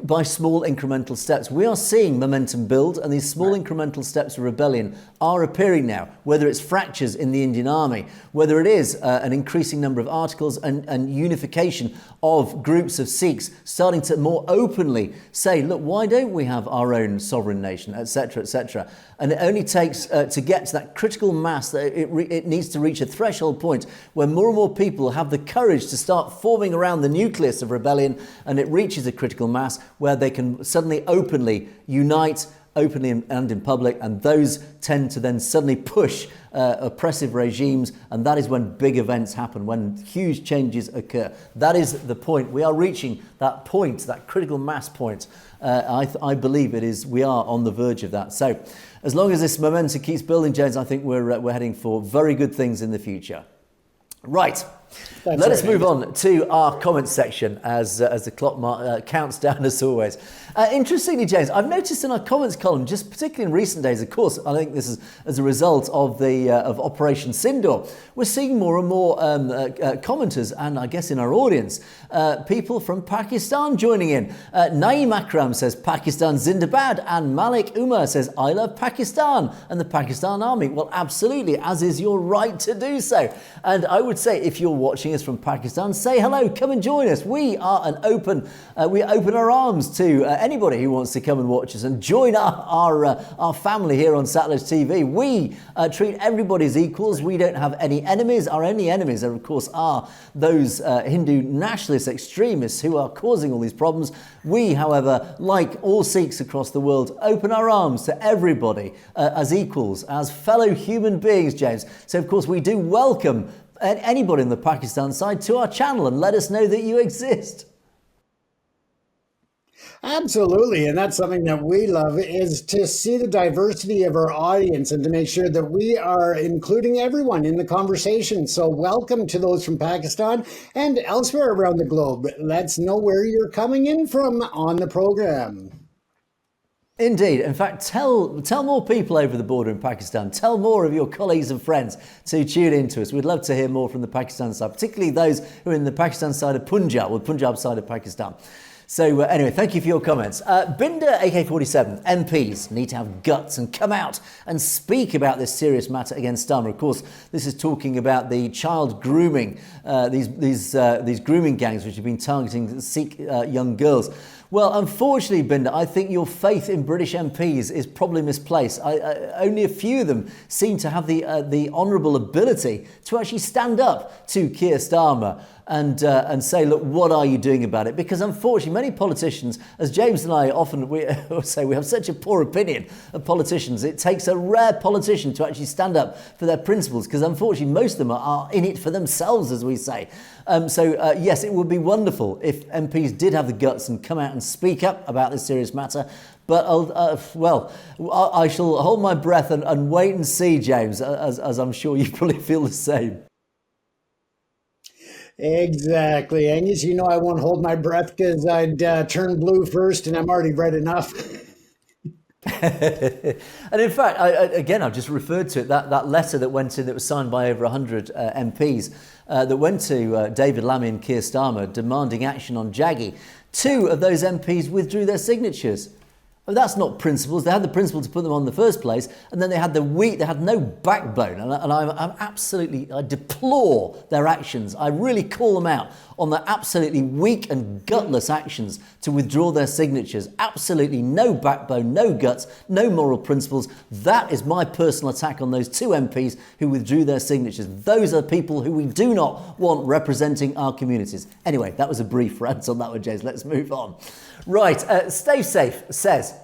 Speaker 1: by small incremental steps. We are seeing momentum build, and these small incremental steps of rebellion are appearing now, whether it's fractures in the Indian army, whether it is an increasing number of articles and unification of groups of Sikhs starting to more openly say, look, why don't we have our own sovereign nation, etc., etc. And it only takes to get to that critical mass that it needs to reach a threshold point where more and more people have the courage to start forming around the nucleus of rebellion, and it reaches a critical mass where they can suddenly openly unite, openly and in public, and those tend to then suddenly push oppressive regimes, and that is when big events happen, when huge changes occur. That is the point. We are reaching that point, that critical mass point. I believe it is. We are on the verge of that. So as long as this momentum keeps building, James, I think we're heading for very good things in the future. Right. Let us move on to our comments section as the clock counts down as always. Interestingly, James, I've noticed in our comments column, just particularly in recent days, of course, I think this is as a result of the of Operation Sindoor, we're seeing more and more commenters, and I guess in our audience, people from Pakistan joining in. Naeem Akram says Pakistan Zindabad, and Malik Umar says I love Pakistan and the Pakistan Army. Well, absolutely, as is your right to do so. And I would say if you're watching us from Pakistan, say hello, come and join us. We are we open our arms to anybody who wants to come and watch us and join our family here on Satellite TV. We treat everybody as equals. We don't have any enemies. Our only enemies, of course, are those Hindu nationalist extremists who are causing all these problems. We, however, like all Sikhs across the world, open our arms to everybody as equals, as fellow human beings, James. So, of course, we do welcome anybody on the Pakistan side to our channel and let us know that you exist.
Speaker 2: Absolutely. And that's something that we love, is to see the diversity of our audience and to make sure that we are including everyone in the conversation. So welcome to those from Pakistan and elsewhere around the globe. Let's know where you're coming in from on the program.
Speaker 1: Indeed. In fact, tell more people over the border in Pakistan. Tell more of your colleagues and friends to tune into us. We'd love to hear more from the Pakistan side, particularly those who are in the Pakistan side of Punjab, or Punjab side of Pakistan. So anyway, thank you for your comments. Binder AK-47, MPs need to have guts and come out and speak about this serious matter against Starmer. Of course, this is talking about the child grooming, these grooming gangs which have been targeting Sikh young girls. Well, unfortunately, Binder, I think your faith in British MPs is probably misplaced. Only a few of them seem to have the honourable ability to actually stand up to Keir Starmer and say, look, what are you doing about it? Because unfortunately, many politicians, as James and I often say, we have such a poor opinion of politicians. It takes a rare politician to actually stand up for their principles, because unfortunately, most of them are in it for themselves, as we say. Yes, it would be wonderful if MPs did have the guts and come out and speak up about this serious matter. But, I shall hold my breath and wait and see, James, as I'm sure you probably feel the same.
Speaker 2: Exactly. Angus, you know I won't hold my breath because I'd turn blue first and I'm already red enough.
Speaker 1: And in fact, I've just referred to it, that letter that went in that was signed by over 100 MPs that went to David Lammy and Keir Starmer demanding action on Jaggi. 2 of those MPs withdrew their signatures. Well, that's not principles. They had the principle to put them on in the first place, and then they had they had no backbone. And I deplore their actions. I really call them out on their absolutely weak and gutless actions to withdraw their signatures. Absolutely no backbone, no guts, no moral principles. That is my personal attack on those 2 MPs who withdrew their signatures. Those are people who we do not want representing our communities. Anyway, that was a brief rant on that one, James. Let's move on. Right, Stay Safe says,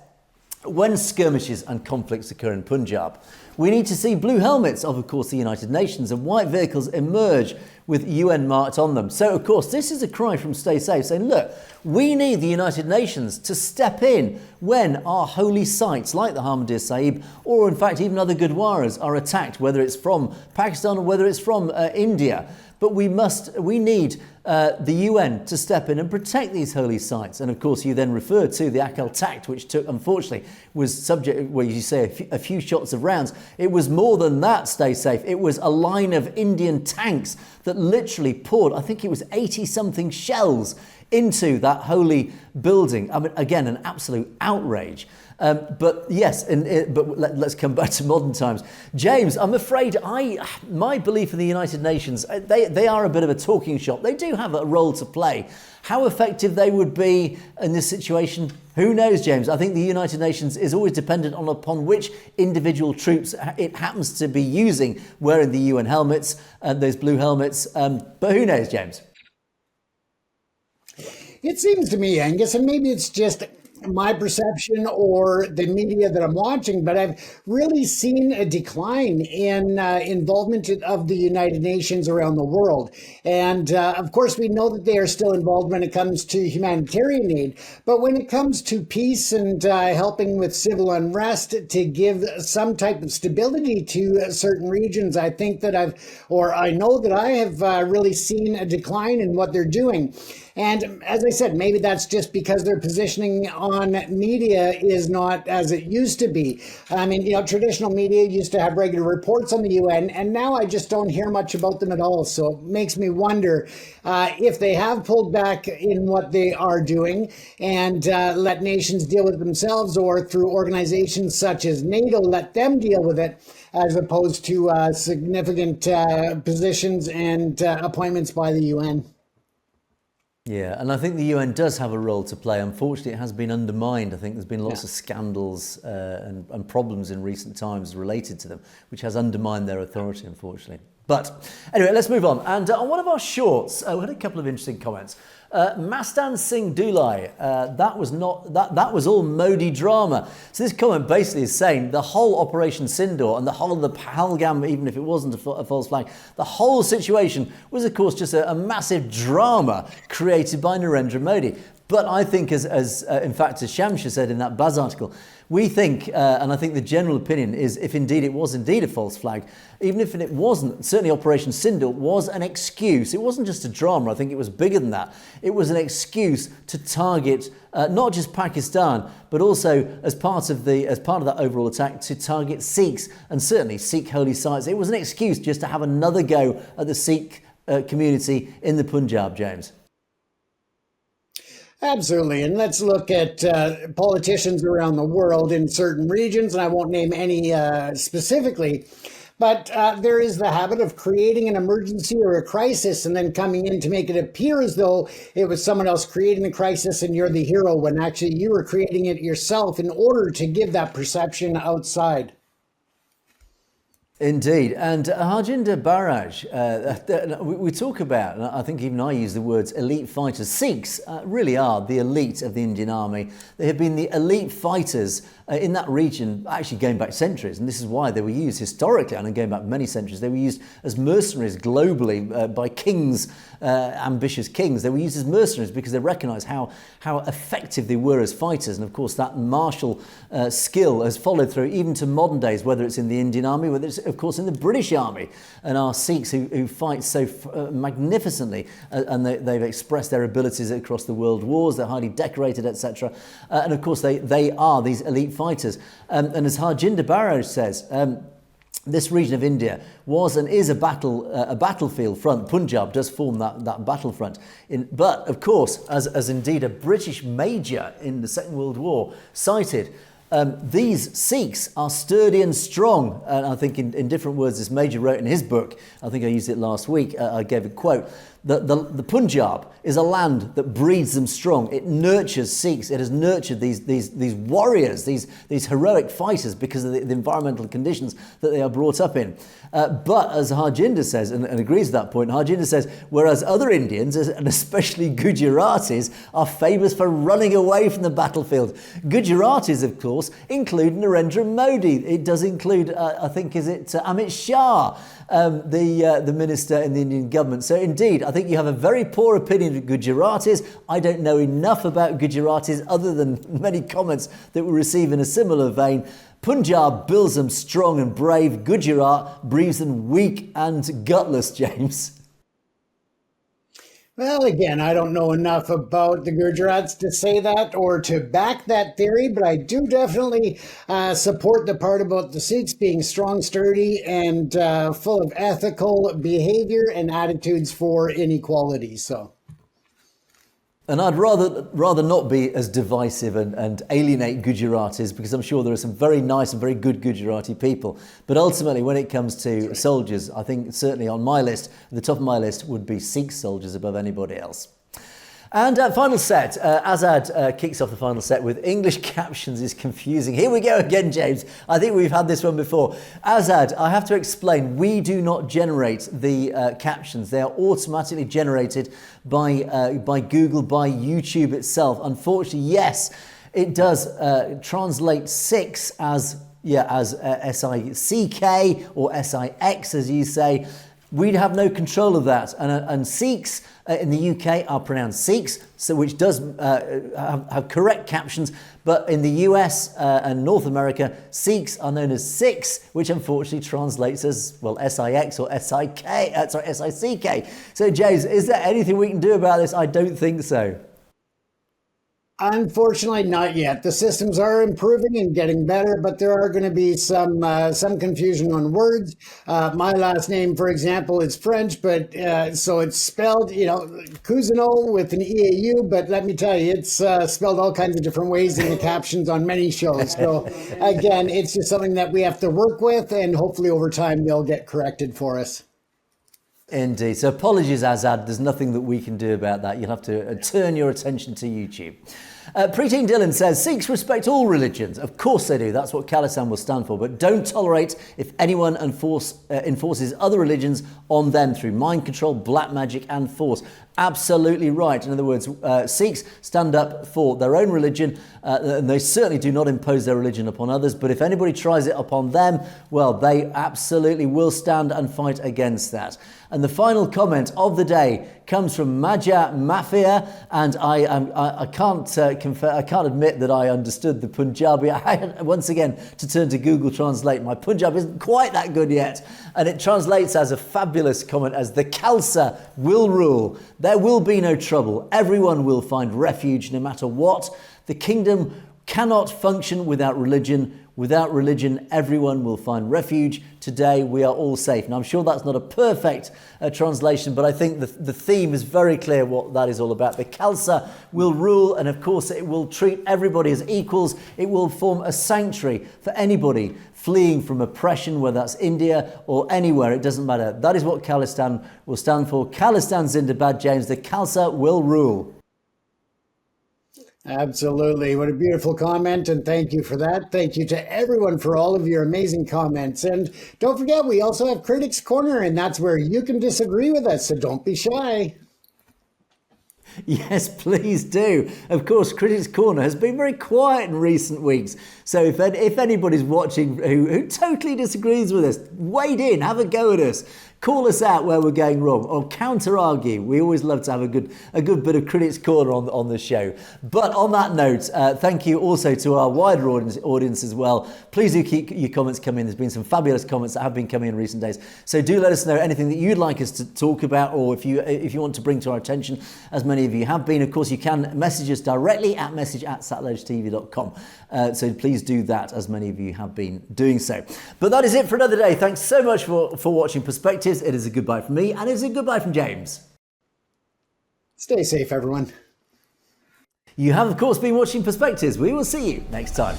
Speaker 1: when skirmishes and conflicts occur in Punjab, we need to see blue helmets of course, the United Nations and white vehicles emerge with UN marked on them. So, of course, this is a cry from Stay Safe saying, look, we need the United Nations to step in when our holy sites like the Harmandir Sahib or, in fact, even other Gurdwaras are attacked, whether it's from Pakistan or whether it's from India. But we need the UN to step in and protect these holy sites. And of course, you then refer to the Akal Takht, which unfortunately, was subject, well, you say a few shots of rounds. It was more than that, Stay Safe. It was a line of Indian tanks that literally poured, I think it was 80-something shells into that holy building. I mean, again, an absolute outrage. But yes, but let's come back to modern times. James, I'm afraid my belief in the United Nations, they are a bit of a talking shop. They do have a role to play. How effective they would be in this situation, who knows, James? I think the United Nations is always dependent upon which individual troops it happens to be using wearing the UN helmets, those blue helmets. But who knows, James?
Speaker 2: It seems to me, Angus, and maybe it's just my perception or the media that I'm watching, but I've really seen a decline in involvement of the United Nations around the world. And of course, we know that they are still involved when it comes to humanitarian aid, but when it comes to peace and helping with civil unrest to give some type of stability to certain regions, I think that I know that I have really seen a decline in what they're doing. And as I said, maybe that's just because they're positioning on on media is not as it used to be. I mean, traditional media used to have regular reports on the UN, and now I just don't hear much about them at all. So it makes me wonder if they have pulled back in what they are doing and let nations deal with themselves, or through organizations such as NATO, let them deal with it, as opposed to significant positions and appointments by the UN.
Speaker 1: Yeah, and I think the UN does have a role to play. Unfortunately, it has been undermined. I think there's been lots of scandals and problems in recent times related to them, which has undermined their authority, unfortunately. But anyway, let's move on. And on one of our shorts, we had a couple of interesting comments. Mastan Singh Dulai, that was all Modi drama. So this comment basically is saying the whole Operation Sindoor and the whole of the Pahalgam, even if it wasn't a false flag, the whole situation was, of course, just a massive drama created by Narendra Modi. But I think, as in fact, as Shamsha said in that Buzz article, we think, and I think the general opinion is, if indeed it was indeed a false flag, even if it wasn't, certainly Operation Sindoor was an excuse. It wasn't just a drama. I think it was bigger than that. It was an excuse to target not just Pakistan, but also as part of that overall attack, to target Sikhs and certainly Sikh holy sites. It was an excuse just to have another go at the Sikh community in the Punjab, James.
Speaker 2: Absolutely. And let's look at politicians around the world in certain regions, and I won't name any specifically, but there is the habit of creating an emergency or a crisis and then coming in to make it appear as though it was someone else creating the crisis and you're the hero, when actually you were creating it yourself in order to give that perception outside.
Speaker 1: Indeed. And Harjinder Barraj, we talk about, and I think even I use the words elite fighters. Sikhs really are the elite of the Indian Army. They have been the elite fighters in that region, actually going back centuries. And this is why they were used historically, and going back many centuries. They were used as mercenaries globally by kings, ambitious kings. They were used as mercenaries because they recognised how effective they were as fighters. And of course, that martial skill has followed through even to modern days, whether it's in the Indian Army, whether it's, of course, in the British Army. And our Sikhs who fight so magnificently, and they've expressed their abilities across the world wars. They're highly decorated, etc. And of course, they are these elite fighters. And as Harjinder Barraj says, this region of India was and is a battlefield front. Punjab does form that battlefront. But of course, as indeed a British major in the Second World War cited, these Sikhs are sturdy and strong. And I think in different words, this major wrote in his book, I think I used it last week, I gave a quote, the Punjab is a land that breeds them strong. It nurtures Sikhs. It has nurtured these warriors, these heroic fighters, because of the environmental conditions that they are brought up in. But as Harjinder says, and agrees with that point, Harjinder says, whereas other Indians, and especially Gujaratis, are famous for running away from the battlefield. Gujaratis, of course, include Narendra Modi. It does include, I think, is it Amit Shah, the minister in the Indian government. So indeed, I think you have a very poor opinion of Gujaratis. I don't know enough about Gujaratis other than many comments that we receive in a similar vein. Punjab builds them strong and brave. Gujarat breeds them weak and gutless, James.
Speaker 2: Well, again, I don't know enough about the Gujaratis to say that or to back that theory, but I do definitely support the part about the Sikhs being strong, sturdy, and full of ethical behavior and attitudes for inequality. And
Speaker 1: I'd rather not be as divisive and alienate Gujaratis, because I'm sure there are some very nice and very good Gujarati people. But ultimately, when it comes to soldiers, I think certainly on my list, at the top of my list would be Sikh soldiers above anybody else. And final set, Azad kicks off the final set with English captions is confusing. Here we go again, James. I think we've had this one before. Azad, I have to explain, we do not generate the captions. They are automatically generated by Google, by YouTube itself. Unfortunately, yes, it does translate Sikhs as S-I-C-K or S-I-X, as you say. We have no control of that. And Sikhs in the UK are pronounced Sikhs, so which does have correct captions. But in the US and North America, Sikhs are known as Sikhs, which unfortunately translates as, well, S-I-X or S-I-K, S-I-C-K. So, James, is there anything we can do about this? I don't think so.
Speaker 2: Unfortunately, not yet. The systems are improving and getting better, but there are going to be some confusion on words. My last name, for example, is French, but so it's spelled, Cousineau with an EAU. But let me tell you, it's spelled all kinds of different ways in the captions on many shows. So again, it's just something that we have to work with, and hopefully over time they'll get corrected for us.
Speaker 1: Indeed. So apologies, Azad. There's nothing that we can do about that. You'll have to turn your attention to YouTube. Preteen Dylan says, Sikhs respect all religions. Of course they do. That's what Khalistan will stand for. But don't tolerate if anyone enforces other religions on them through mind control, black magic and force. Absolutely right. In other words, Sikhs stand up for their own religion, and they certainly do not impose their religion upon others. But if anybody tries it upon them, well, they absolutely will stand and fight against that. And the final comment of the day comes from Maja Mafia, and I can't admit that I understood the Punjabi. I had once again to turn to Google Translate. My Punjab isn't quite that good yet, and it translates as a fabulous comment as the Khalsa will rule. There will be no trouble. Everyone will find refuge no matter what. The kingdom cannot function without religion. Without religion, everyone will find refuge. Today, we are all safe. Now, I'm sure that's not a perfect translation, but I think the theme is very clear what that is all about. The Khalsa will rule, and of course, it will treat everybody as equals. It will form a sanctuary for anybody fleeing from oppression, whether that's India or anywhere. It doesn't matter. That is what Khalistan will stand for. Khalistan Zindabad, James. The Khalsa will rule.
Speaker 2: Absolutely. What a beautiful comment, and thank you for that. Thank you to everyone for all of your amazing comments. And don't forget, we also have Critics Corner, and that's where you can disagree with us, so don't be shy.
Speaker 1: Yes, please do. Of course, Critics Corner has been very quiet in recent weeks. So if anybody's watching who totally disagrees with us, wade in, have a go at us. Call us out where we're going wrong or counter-argue. We always love to have a good bit of Critics Corner on the show. But on that note, thank you also to our wider audience as well. Please do keep your comments coming. There's been some fabulous comments that have been coming in recent days. So do let us know anything that you'd like us to talk about, or if you want to bring to our attention, as many of you have been. Of course, you can message us directly at message@satellagetv.com. So please do that, as many of you have been doing so. But that is it for another day. Thanks so much for watching Perspectives. It is a goodbye from me, and it's a goodbye from James.
Speaker 2: Stay safe, everyone.
Speaker 1: You have, of course, been watching Perspectives. We will see you next time.